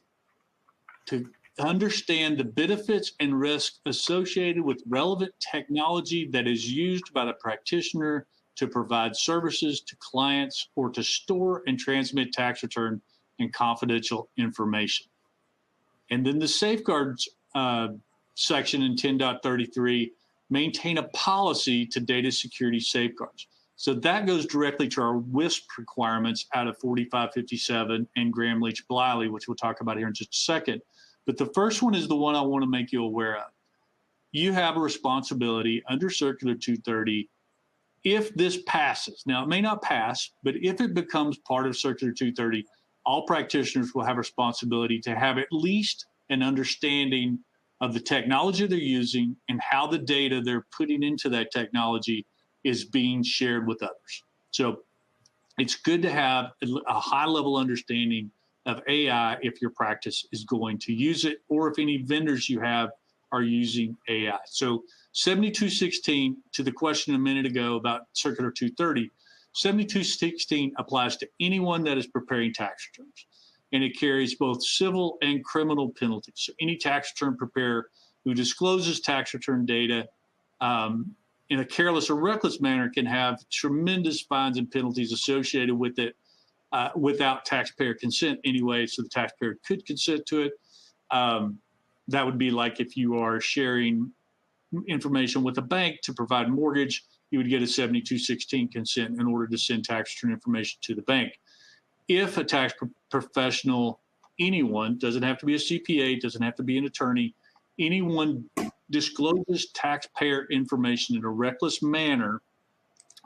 to understand the benefits and risks associated with relevant technology that is used by the practitioner to provide services to clients or to store and transmit tax return and confidential information. And then the safeguards section in 10.33 maintain a policy to data security safeguards. So that goes directly to our WISP requirements out of 4557 and Graham-Leach-Bliley, which we'll talk about here in just a second. But the first one is the one I want to make you aware of. You have a responsibility under Circular 230 if this passes. Now, it may not pass, but if it becomes part of Circular 230, all practitioners will have a responsibility to have at least an understanding of the technology they're using and how the data they're putting into that technology is being shared with others. So it's good to have a high-level understanding of AI if your practice is going to use it, or if any vendors you have are using AI. So 7216, to the question a minute ago about Circular 230, 7216 applies to anyone that is preparing tax returns. and it carries both civil and criminal penalties. So any tax return preparer who discloses tax return data in a careless or reckless manner can have tremendous fines and penalties associated with it without taxpayer consent anyway, so the taxpayer could consent to it. That would be like if you are sharing information with a bank to provide mortgage, you would get a 7216 consent in order to send tax return information to the bank. If a tax professional, anyone, doesn't have to be a CPA, doesn't have to be an attorney, anyone discloses taxpayer information in a reckless manner,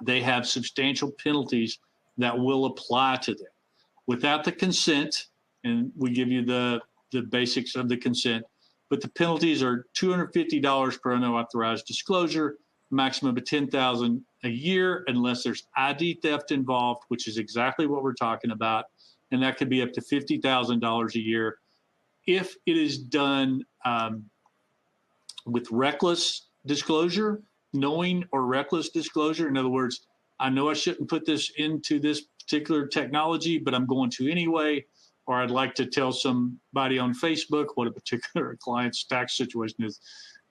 they have substantial penalties that will apply to them. Without the consent, and we give you the basics of the consent, but the penalties are $250 per unauthorized disclosure, maximum of $10,000 a year, unless there's ID theft involved, which is exactly what we're talking about, and that could be up to $50,000 a year. If it is done with reckless disclosure, knowing or reckless disclosure, in other words, I know I shouldn't put this into this particular technology, but I'm going to anyway, or I'd like to tell somebody on Facebook what a particular client's tax situation is,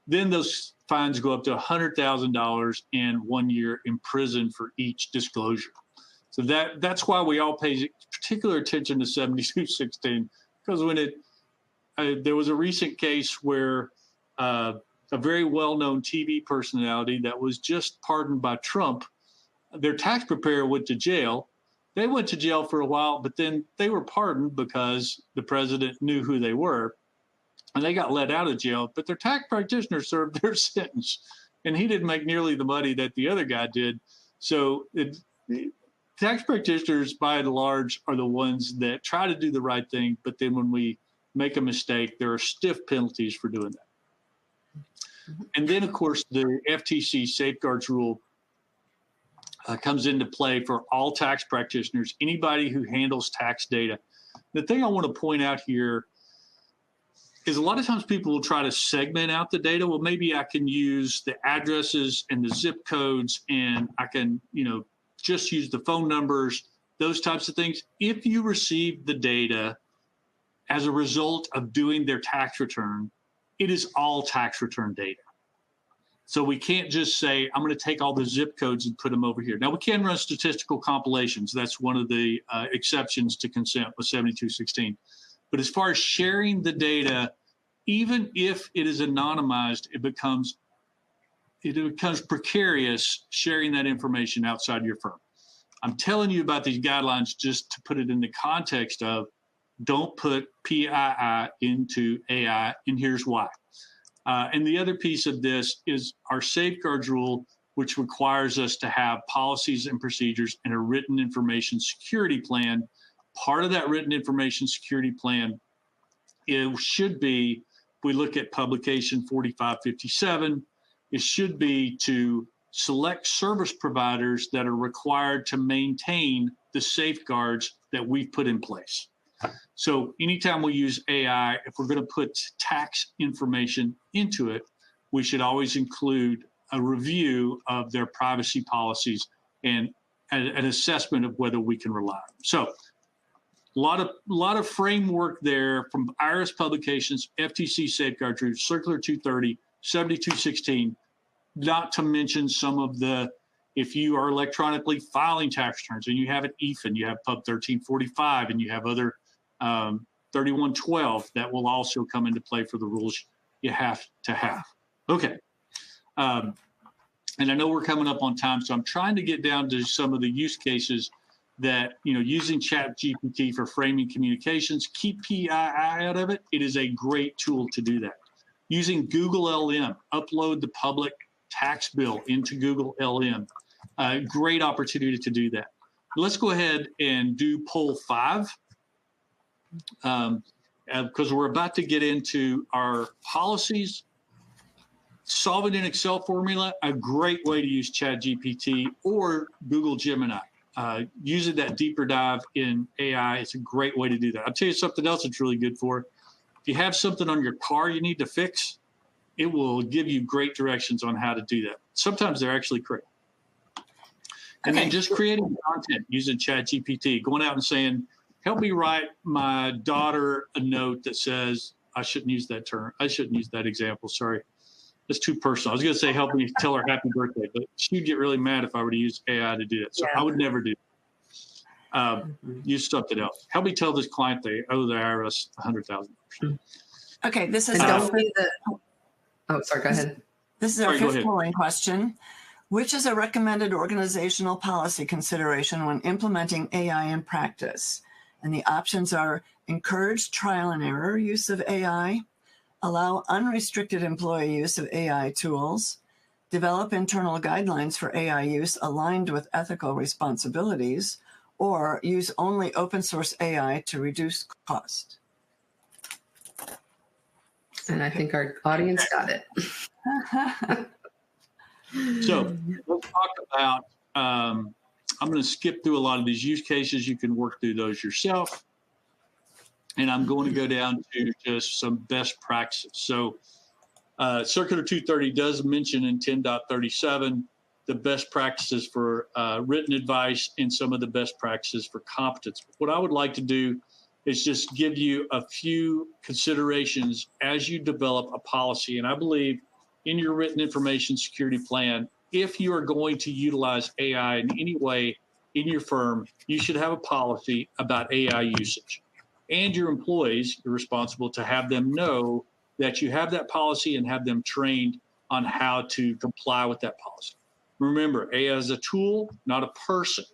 then those fines go up to $100,000 and 1 year in prison for each disclosure. So that's why we all pay particular attention to 7216, because when there was a recent case where a very well-known TV personality that was just pardoned by Trump, their tax preparer went to jail. They went to jail for a while, but then they were pardoned because the president knew who they were, and they got let out of jail. But their tax practitioner served their sentence, and he didn't make nearly the money that the other guy did. So tax practitioners, by and large, are the ones that try to do the right thing, but then when we make a mistake, there are stiff penalties for doing that. And then, of course, the FTC safeguards rule comes into play for all tax practitioners, anybody who handles tax data. The thing I want to point out here is a lot of times people will try to segment out the data. Well, maybe I can use the addresses and the zip codes, and I can, just use the phone numbers, those types of things. If you receive the data as a result of doing their tax return, it is all tax return data. So we can't just say, I'm going to take all the zip codes and put them over here. Now, we can run statistical compilations. That's one of the exceptions to consent with 7216. But as far as sharing the data, even if it is anonymized, it becomes precarious sharing that information outside your firm. I'm telling you about these guidelines just to put it in the context of don't put PII into AI, and here's why. And the other piece of this is our safeguards rule, which requires us to have policies and procedures and a written information security plan. Part of that written information security plan, it should be, if we look at publication 4557, it should be to select service providers that are required to maintain the safeguards that we've put in place. So anytime we use AI, if we're going to put tax information into it, we should always include a review of their privacy policies and an assessment of whether we can rely on them. So a lot of framework there from IRS publications, FTC safeguard rules, Circular 230, 7216, not to mention some of if you are electronically filing tax returns and you have an EFIN, you have Pub 1345, and you have other 3112 that will also come into play for the rules you have to have. Okay. And I know we're coming up on time, so I'm trying to get down to some of the use cases that, using ChatGPT for framing communications, keep PII out of it. It is a great tool to do that. Using Google LM, upload the public tax bill into Google LM. Great opportunity to do that. Let's go ahead and do poll 5. Because we're about to get into our policies. Solve it in Excel formula, a great way to use ChatGPT or Google Gemini. Using that deeper dive in AI, it's a great way to do that. I'll tell you something else it's really good for. If you have something on your car you need to fix, it will give you great directions on how to do that. Sometimes they're actually correct. And then just creating content using ChatGPT, going out and saying, help me write my daughter a note that says, I shouldn't use that term. I shouldn't use that example. Sorry. It's too personal. I was going to say, help me tell her happy birthday, but she'd get really mad if I were to use AI to do it. So I would never do it. Use something else. Help me tell this client they owe the IRS $100,000. Okay, this is sorry, go ahead. This is our fifth polling question. Which is a recommended organizational policy consideration when implementing AI in practice? And the options are encourage trial and error use of AI, allow unrestricted employee use of AI tools, develop internal guidelines for AI use aligned with ethical responsibilities, or use only open source AI to reduce cost. And I think our audience got it. So let's talk about, I'm going to skip through a lot of these use cases. You can work through those yourself. And I'm going to go down to just some best practices. So Circular 230 does mention in 10.37 the best practices for written advice and some of the best practices for competence. What I would like to do is just give you a few considerations as you develop a policy. And I believe in your written information security plan, if you are going to utilize AI in any way in your firm, you should have a policy about AI usage. And your employees, you're responsible to have them know that you have that policy and have them trained on how to comply with that policy. Remember, AI is a tool, not a person.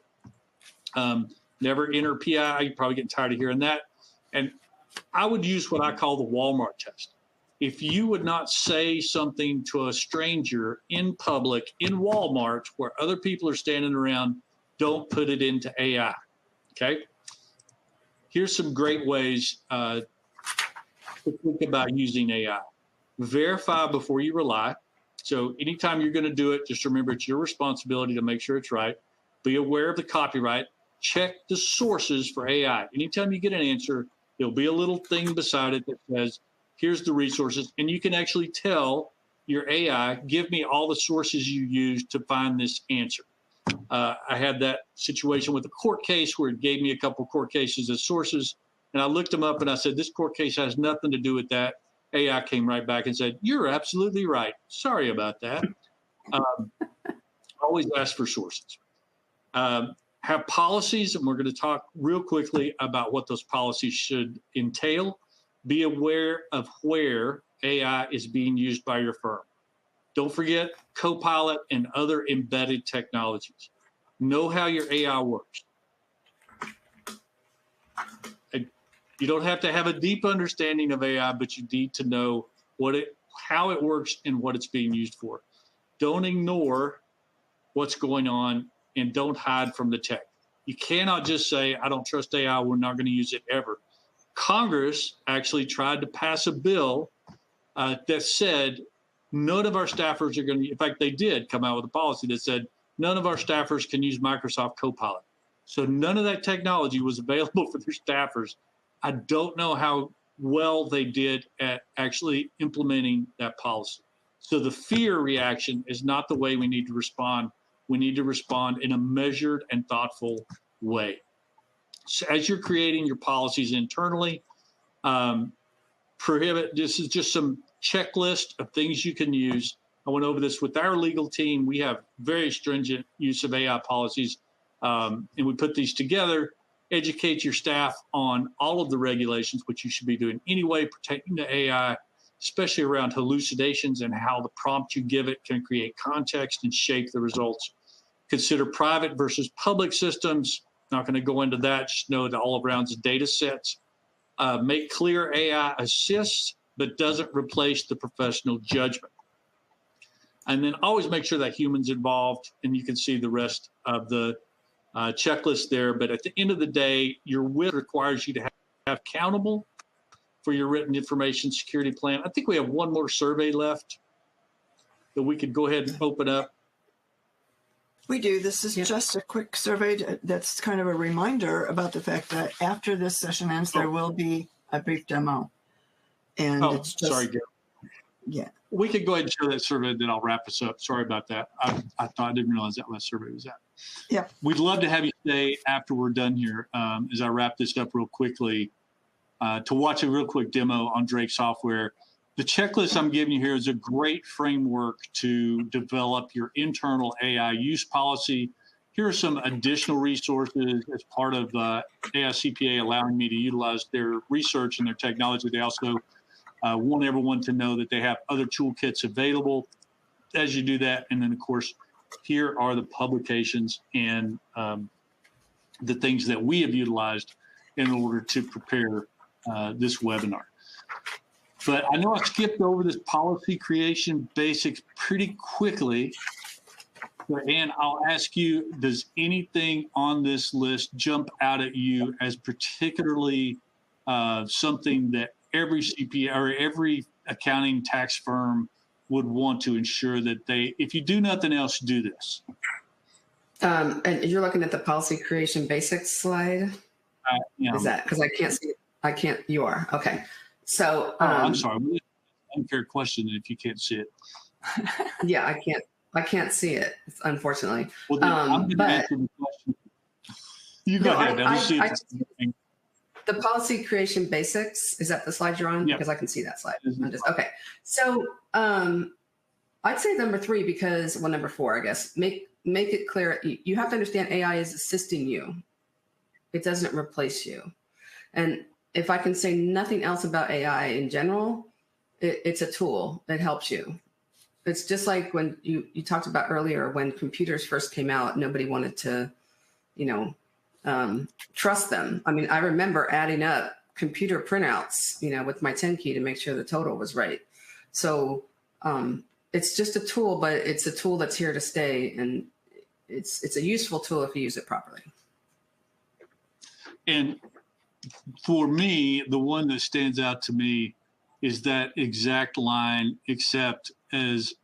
Never enter PI. You're probably getting tired of hearing that. And I would use what I call the Walmart test. If you would not say something to a stranger in public, in Walmart, where other people are standing around, don't put it into AI, okay? Here's some great ways to think about using AI. Verify before you rely. So anytime you're going to do it, just remember it's your responsibility to make sure it's right. Be aware of the copyright. Check the sources for AI. Anytime you get an answer, there'll be a little thing beside it that says, here's the resources. And you can actually tell your AI, give me all the sources you used to find this answer. I had that situation with a court case where it gave me a couple of court cases as sources, and I looked them up and I said, this court case has nothing to do with that. AI came right back and said, you're absolutely right. Sorry about that. Always ask for sources. Have policies, and we're going to talk real quickly about what those policies should entail. Be aware of where AI is being used by your firm. Don't forget Copilot and other embedded technologies. Know how your AI works. You don't have to have a deep understanding of AI, but you need to know how it works and what it's being used for. Don't ignore what's going on and don't hide from the tech. You cannot just say, I don't trust AI, we're not going to use it ever. Congress actually tried to pass a bill that said none of our staffers are going to, in fact, they did come out with a policy that said none of our staffers can use Microsoft Copilot. So none of that technology was available for their staffers. I don't know how well they did at actually implementing that policy. So the fear reaction is not the way we need to respond. We need to respond in a measured and thoughtful way. So as you're creating your policies internally, this is just some checklist of things you can use. I went over this with our legal team. We have very stringent use of AI policies, and we put these together. Educate your staff on all of the regulations, which you should be doing anyway, protecting the AI, especially around hallucinations and how the prompt you give it can create context and shape the results. Consider private versus public systems. Not going to go into that. Just know that all around the data sets. Make clear AI assists, but doesn't replace the professional judgment. And then always make sure that humans involved, and you can see the rest of the checklist there. But at the end of the day, your WIP requires you to have accountable for your written information security plan. I think we have one more survey left that we could go ahead and open up. We do. This is just a quick survey that's kind of a reminder about the fact that after this session ends, there will be a brief demo. And it's just, sorry, Gary. Yeah. We could go ahead and show that survey, then I'll wrap us up. Sorry about that. I didn't realize that last survey was out. Yeah. We'd love to have you say after we're done here, as I wrap this up real quickly, to watch a real quick demo on Drake software. The checklist I'm giving you here is a great framework to develop your internal AI use policy. Here are some additional resources as part of AICPA allowing me to utilize their research and their technology. They also want everyone to know that they have other toolkits available as you do that. And then, of course, here are the publications and the things that we have utilized in order to prepare this webinar. But I know I skipped over this policy creation basics pretty quickly. And I'll ask you, does anything on this list jump out at you as particularly something that every CPA or every accounting tax firm would want to ensure that they, if you do nothing else, do this? And you're looking at the policy creation basics slide? Is that, because I can't see it. I can't, you are, okay. So. I'm sorry, unfair question if you can't see it. Yeah, I can't see it, unfortunately. Well, then I'm going to answer the question. You go ahead. I see it. The policy creation basics, is that the slide you're on? Yep. Because I can see that slide. Okay. So I'd say number 3 because, well, number 4, I guess. Make it clear. You have to understand AI is assisting you. It doesn't replace you. And if I can say nothing else about AI in general, it's a tool that helps you. It's just like when you talked about earlier, when computers first came out, nobody wanted to, trust them. I mean, I remember adding up computer printouts, with my 10 key to make sure the total was right. So it's just a tool, but it's a tool that's here to stay. And it's a useful tool if you use it properly. And for me, the one that stands out to me is that exact line, except as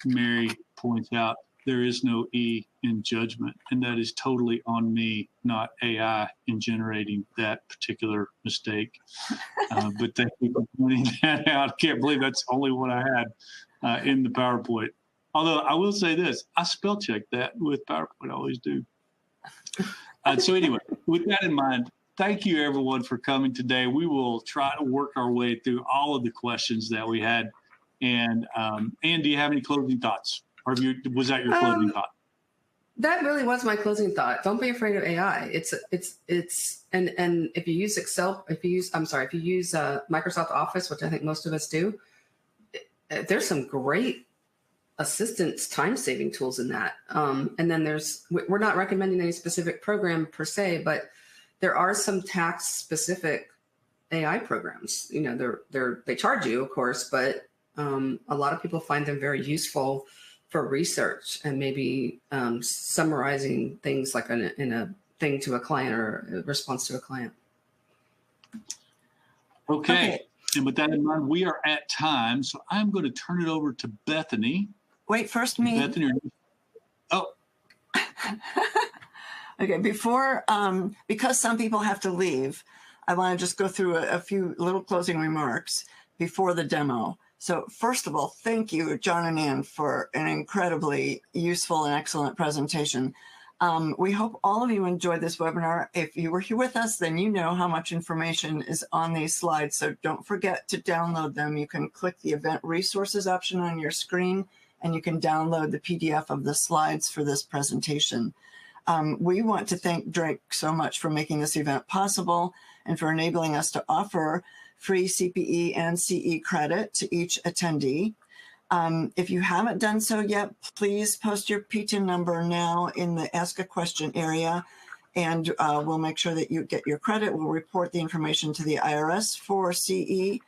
Mary points out, there is no E in judgment. And that is totally on me, not AI, in generating that particular mistake. But thank you for pointing that out. I can't believe that's the only one I had in the PowerPoint. Although I will say this, I spell check that with PowerPoint. I always do. So anyway, with that in mind, thank you everyone for coming today. We will try to work our way through all of the questions that we had. And Ann, do you have any closing thoughts? Or was that your closing thought? That really was my closing thought. Don't be afraid of AI. It's and if you use Excel, if you use Microsoft Office, which I think most of us do, there's some great assistance time-saving tools in that. And then we're not recommending any specific program per se, but there are some tax-specific AI programs. They charge you, of course, but a lot of people find them very useful for research and maybe summarizing things like in a thing to a client or a response to a client. Okay. And with that in mind, we are at time. So I'm going to turn it over to Bethany. Wait, first me. Bethany. Oh. Okay, before, because some people have to leave, I want to just go through a few little closing remarks before the demo. So first of all, thank you, John and Ann, for an incredibly useful and excellent presentation. We hope all of you enjoyed this webinar. If you were here with us, then you know how much information is on these slides, so don't forget to download them. You can click the Event Resources option on your screen, and you can download the PDF of the slides for this presentation. We want to thank Drake so much for making this event possible and for enabling us to offer free CPE and CE credit to each attendee. If you haven't done so yet, please post your PTIN number now in the Ask a Question area, and we'll make sure that you get your credit. We'll report the information to the IRS for CE.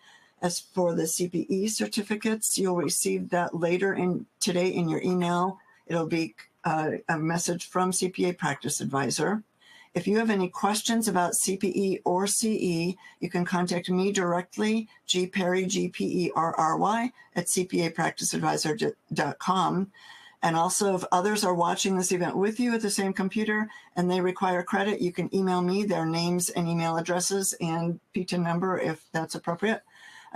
As for the CPE certificates, you'll receive that later today in your email. It'll be a message from CPA Practice Advisor. If you have any questions about CPE or CE, you can contact me directly, G. Perry, GPERRY, at cpapracticeadvisor.com. And also, if others are watching this event with you at the same computer and they require credit, you can email me their names and email addresses and PTIN number if that's appropriate.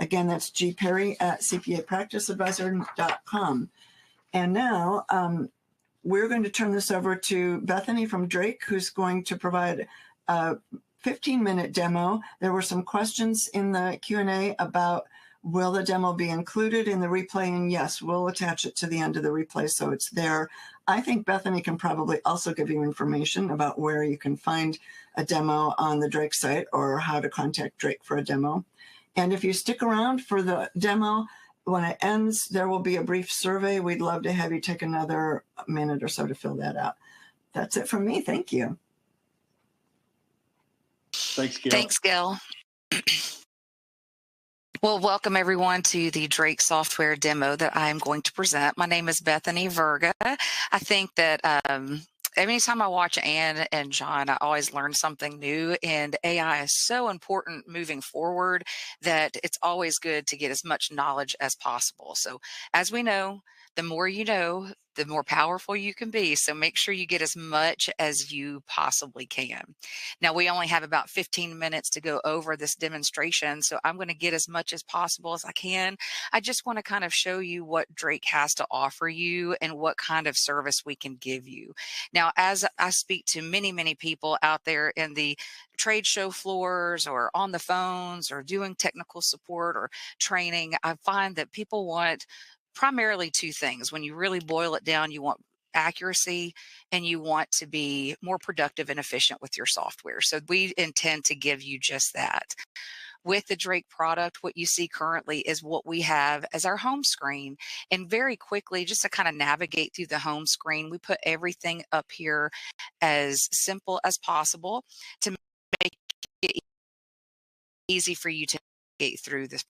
Again, that's G. Perry at cpapracticeadvisor.com. And now, we're going to turn this over to Bethany from Drake, who's going to provide a 15-minute demo. There were some questions in the Q&A about, will the demo be included in the replay? And yes, we'll attach it to the end of the replay so it's there. I think Bethany can probably also give you information about where you can find a demo on the Drake site or how to contact Drake for a demo. And if you stick around for the demo, when it ends, there will be a brief survey. We'd love to have you take another minute or so to fill that out. That's it from me. Thank you. Thanks, Gail. Thanks, Gail. Well, welcome everyone to the Drake software demo that I'm going to present. My name is Bethany Verga. I think that anytime I watch Ann and John, I always learn something new, and AI is so important moving forward that it's always good to get as much knowledge as possible. So as we know, the more you know, the more powerful you can be. So make sure you get as much as you possibly can. Now, we only have about 15 minutes to go over this demonstration, so I'm going to get as much as possible as I can. I just want to kind of show you what Drake has to offer you and what kind of service we can give you. Now, as I speak to many, many people out there in the trade show floors or on the phones or doing technical support or training, I find that people want primarily two things. When you really boil it down, you want accuracy and you want to be more productive and efficient with your software. So we intend to give you just that. With the Drake product, what you see currently is what we have as our home screen. And very quickly, just to kind of navigate through the home screen, we put everything up here as simple as possible to make it easy for you to navigate through this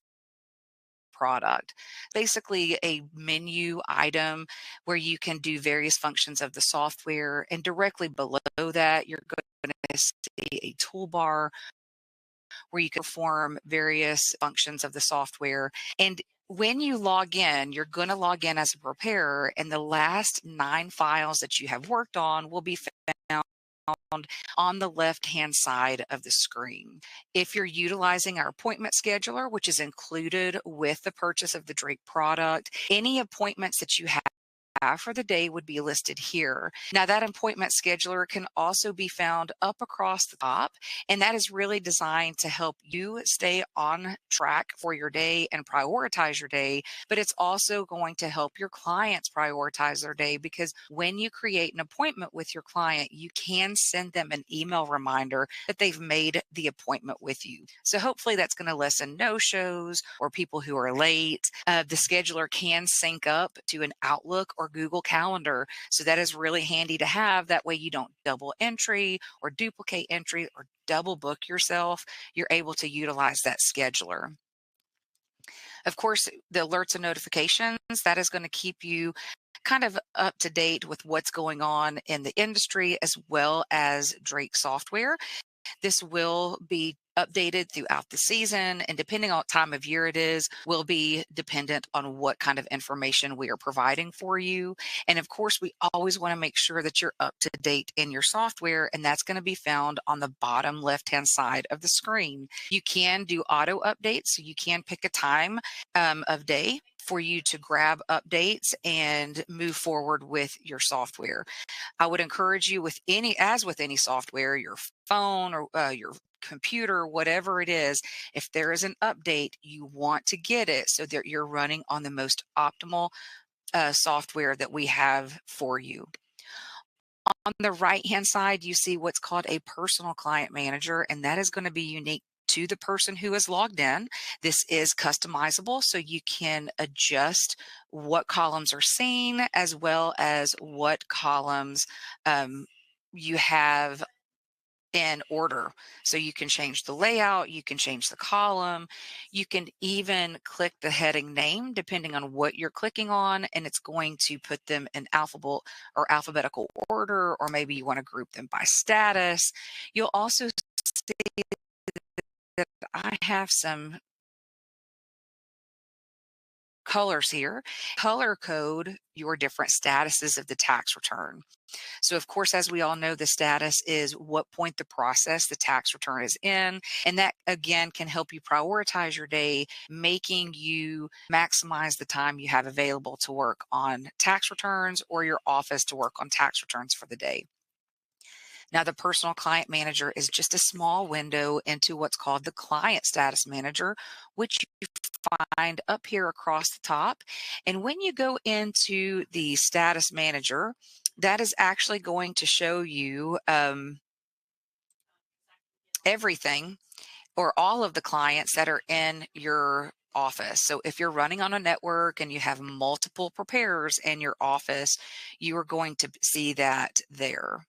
product. Basically a menu item where you can do various functions of the software, and directly below that you're going to see a toolbar where you can perform various functions of the software. And when you log in, you're going to log in as a preparer, and the last 9 files that you have worked on will be found on the left-hand side of the screen. If you're utilizing our appointment scheduler, which is included with the purchase of the Drake product, any appointments that you have for the day would be listed here. Now, that appointment scheduler can also be found up across the top, and that is really designed to help you stay on track for your day and prioritize your day, but it's also going to help your clients prioritize their day, because when you create an appointment with your client, you can send them an email reminder that they've made the appointment with you. So hopefully that's going to lessen no-shows or people who are late. The scheduler can sync up to an Outlook or Google Calendar. So that is really handy to have. That way you don't double entry or duplicate entry or double book yourself. You're able to utilize that scheduler. Of course, the alerts and notifications, that is going to keep you kind of up to date with what's going on in the industry as well as Drake software. This will be updated throughout the season, and depending on what time of year it is, will be dependent on what kind of information we are providing for you. And of course, we always want to make sure that you're up to date in your software, and that's going to be found on the bottom left-hand side of the screen. You can do auto updates, so you can pick a time of day for you to grab updates and move forward with your software. I would encourage you with any software, your phone or your computer, whatever it is, if there is an update, you want to get it so that you're running on the most optimal software that we have for you. On the right-hand side, you see what's called a personal client manager, and that is going to be unique to the person who is logged in. This is customizable, so you can adjust what columns are seen as well as what columns you have in order. So you can change the layout, you can change the column, you can even click the heading name depending on what you're clicking on, and it's going to put them in alphabetical order, or maybe you want to group them by status. You'll also see that I have some colors here. Color code your different statuses of the tax return. So of course, as we all know, the status is what point the process the tax return is in. And that again can help you prioritize your day, making you maximize the time you have available to work on tax returns or your office to work on tax returns for the day. Now, the personal client manager is just a small window into what's called the client status manager, which you find up here across the top. And when you go into the status manager, that is actually going to show you everything or all of the clients that are in your office. So if you're running on a network and you have multiple preparers in your office, you are going to see that there.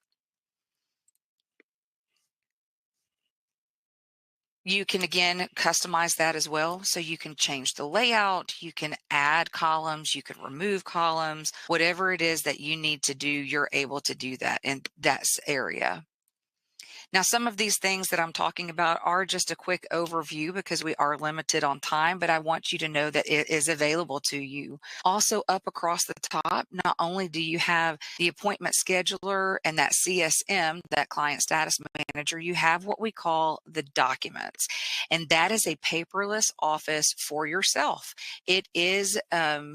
You can, again, customize that as well. So you can change the layout, you can add columns, you can remove columns, whatever it is that you need to do, you're able to do that in that area. Now, some of these things that I'm talking about are just a quick overview because we are limited on time, but I want you to know that it is available to you. Also, up across the top, not only do you have the appointment scheduler and that CSM, that client status manager, you have what we call the documents, and that is a paperless office for yourself. It is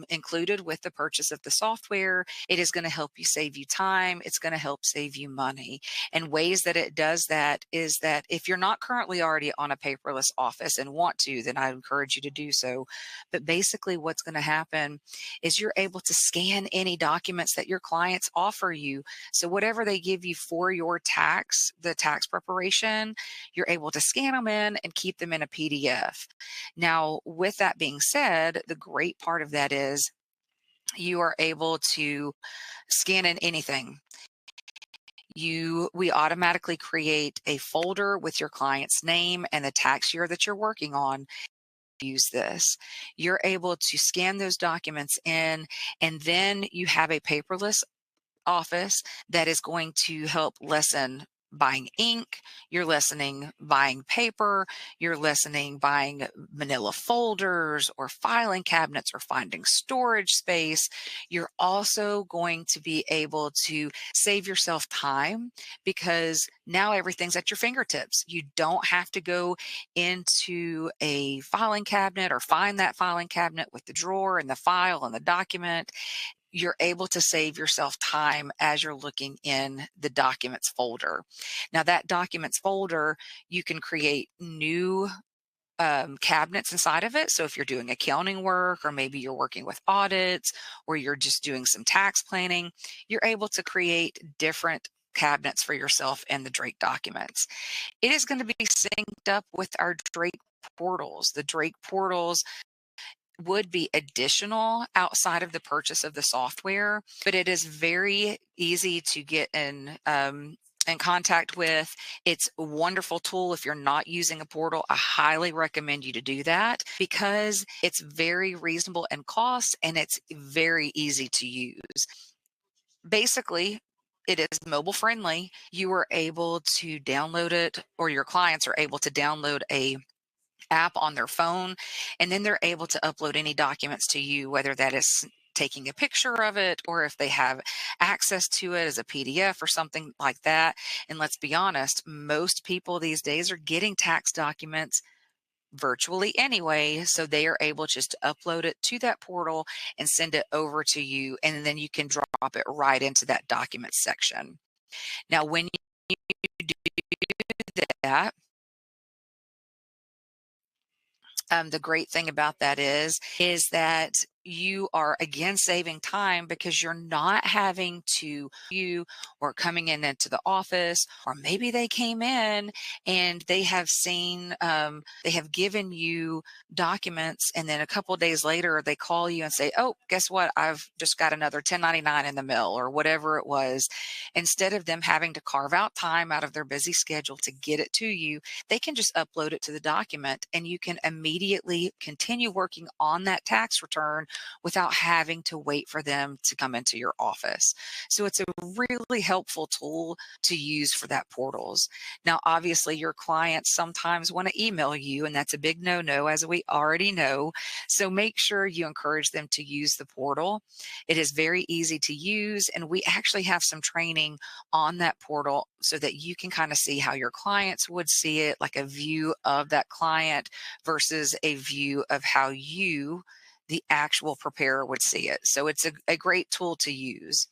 included with the purchase of the software. It is going to help you save you time. It's going to help save you money. And ways that it does that is that if you're not currently already on a paperless office and want to, then I encourage you to do so. But basically what's going to happen is you're able to scan any documents that your clients offer you. So whatever they give you for your tax, the tax preparation, you're able to scan them in and keep them in a PDF. Now, with that being said, the great part of that is you are able to scan in anything. We automatically create a folder with your client's name and the tax year that you're working on. Use this. You're able to scan those documents in, and then you have a paperless office that is going to help lessen buying ink, you're lessening buying paper, you're lessening buying manila folders or filing cabinets or finding storage space. You're also going to be able to save yourself time because now everything's at your fingertips. You don't have to go into a filing cabinet or find that filing cabinet with the drawer and the file and the document. You're able to save yourself time as you're looking in the documents folder. Now that documents folder, you can create new cabinets inside of it. So if you're doing accounting work, or maybe you're working with audits, or you're just doing some tax planning, you're able to create different cabinets for yourself in the Drake documents. It is going to be synced up with our Drake portals. The Drake portals would be additional outside of the purchase of the software, but it is very easy to get in contact with. It's a wonderful tool. If you're not using a portal, I highly recommend you to do that because it's very reasonable in cost and it's very easy to use. Basically, it is mobile friendly. You are able to download it, or your clients are able to download a app on their phone, and then they're able to upload any documents to you, whether that is taking a picture of it or if they have access to it as a PDF or something like that. And let's be honest, most people these days are getting tax documents virtually anyway, so they are able just to upload it to that portal and send it over to you, and then you can drop it right into that document section. Now, when you do that, the great thing about that is that you are again saving time because you're not having to or coming in into the office, or maybe they came in and they have seen they have given you documents, and then a couple of days later they call you and say, oh, guess what, I've just got another 1099 in the mail, or whatever it was. Instead of them having to carve out time out of their busy schedule to get it to you, they can just upload it to the document, and you can immediately continue working on that tax return without having to wait for them to come into your office. So it's a really helpful tool to use for that portals. Now, obviously, your clients sometimes want to email you, and that's a big no-no, as we already know. So make sure you encourage them to use the portal. It is very easy to use, and we actually have some training on that portal so that you can kind of see how your clients would see it, like a view of that client versus a view of how you, the actual preparer, would see it. So it's a great tool to use.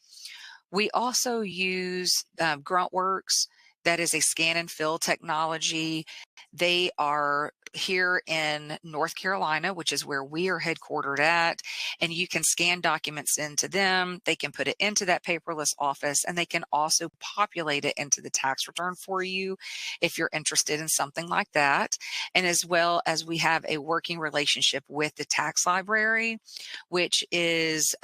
We also use Gruntworks. That is a scan and fill technology. They are here in North Carolina, which is where we are headquartered at, and you can scan documents into them. They can put it into that paperless office, and they can also populate it into the tax return for you if you're interested in something like that. And as well as we have a working relationship with the tax library, which is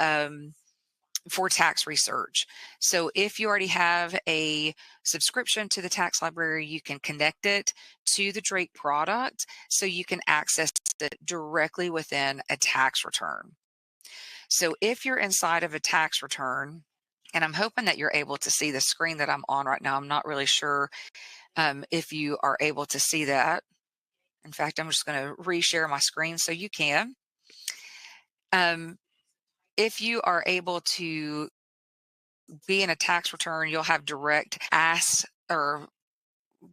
for tax research. So if you already have a subscription to the tax library, you can connect it to the Drake product so you can access it directly within a tax return. So if you're inside of a tax return, and I'm hoping that you're able to see the screen that I'm on right now. I'm not really sure if you are able to see that. In fact, I'm just going to reshare my screen so you can. If you are able to be in a tax return, you'll have direct ask or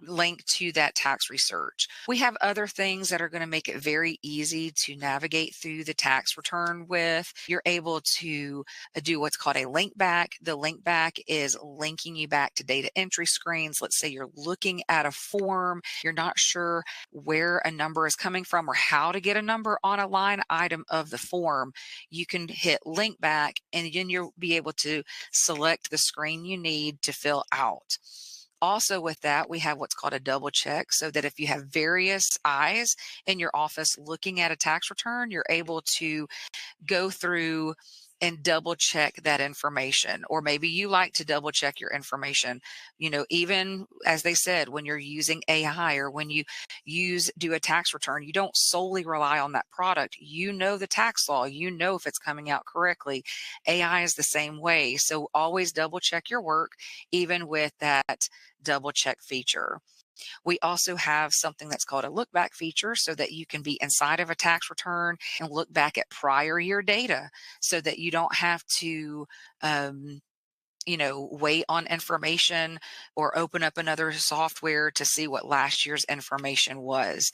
link to that tax research. We have other things that are going to make it very easy to navigate through the tax return with. You're able to do what's called a link back. The link back is linking you back to data entry screens. Let's say you're looking at a form, you're not sure where a number is coming from or how to get a number on a line item of the form. You can hit link back, and then you'll be able to select the screen you need to fill out. Also with that, we have what's called a double check, so that if you have various eyes in your office looking at a tax return, you're able to go through and double check that information. Or maybe you like to double check your information, even as they said, when you're using AI or when you do a tax return, you don't solely rely on that product. The tax law, if it's coming out correctly. AI is the same way. So always double check your work, even with that double check feature. We also have something that's called a look back feature, so that you can be inside of a tax return and look back at prior year data, so that you don't have to wait on information or open up another software to see what last year's information was.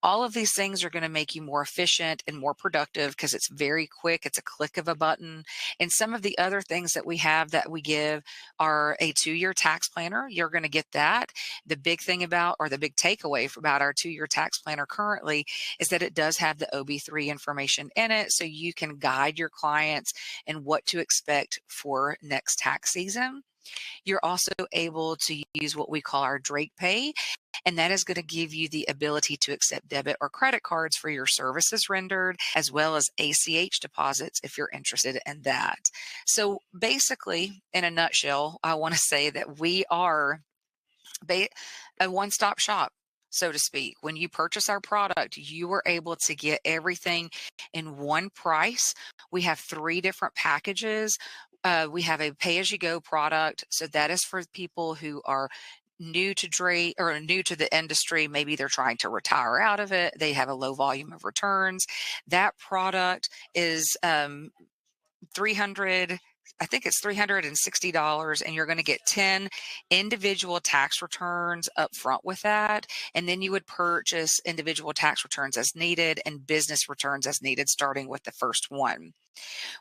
All of these things are going to make you more efficient and more productive because it's very quick. It's a click of a button. And some of the other things that we have that we give are a 2-year tax planner. You're going to get that. The big thing about, or the big takeaway about our 2-year tax planner currently, is that it does have the OB3 information in it, so you can guide your clients in what to expect for next tax season. You're also able to use what we call our Drake Pay, and that is going to give you the ability to accept debit or credit cards for your services rendered, as well as ACH deposits if you're interested in that. So basically, in a nutshell, I want to say that we are a one-stop shop, so to speak. When you purchase our product, you are able to get everything in one price. We have 3 different packages. We have a pay-as-you-go product. So that is for people who are new to Drake or new to the industry. Maybe they're trying to retire out of it. They have a low volume of returns. That product is $360, and you're going to get 10 individual tax returns up front with that. And then you would purchase individual tax returns as needed and business returns as needed, starting with the first one.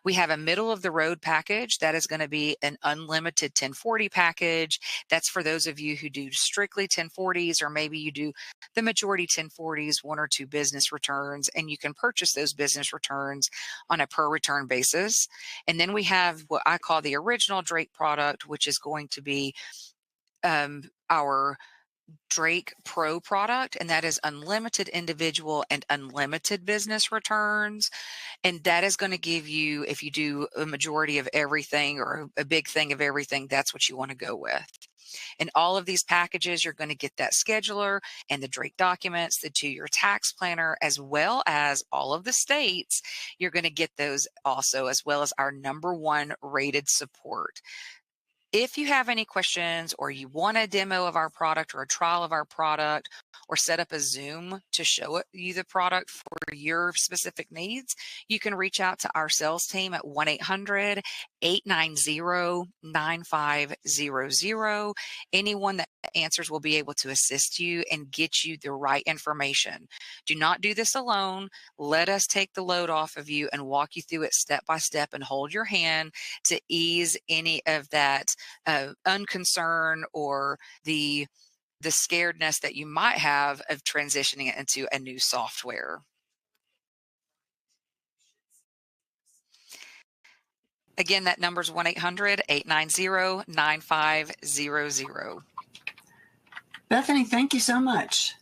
We have a middle of the road package that is going to be an unlimited 1040 package. That's for those of you who do strictly 1040s, or maybe you do the majority 1040s, 1 or 2 business returns, and you can purchase those business returns on a per return basis. And then we have what I call the original Drake product, which is going to be our Drake Pro product, and that is unlimited individual and unlimited business returns. And that is going to give you, if you do a majority of everything or a big thing of everything, that's what you want to go with. In all of these packages, you're going to get that scheduler and the Drake documents, the 2-year tax planner, as well as all of the states. You're going to get those also, as well as our #1 rated support. If you have any questions or you want a demo of our product or a trial of our product or set up a Zoom to show you the product for your specific needs, you can reach out to our sales team at 1-800-890-9500. Anyone that answers will be able to assist you and get you the right information. Do not do this alone. Let us take the load off of you and walk you through it step by step and hold your hand to ease any of that unconcern or the scaredness that you might have of transitioning it into a new software. Again, that number is 1-800-890-9500. Bethany, thank you so much.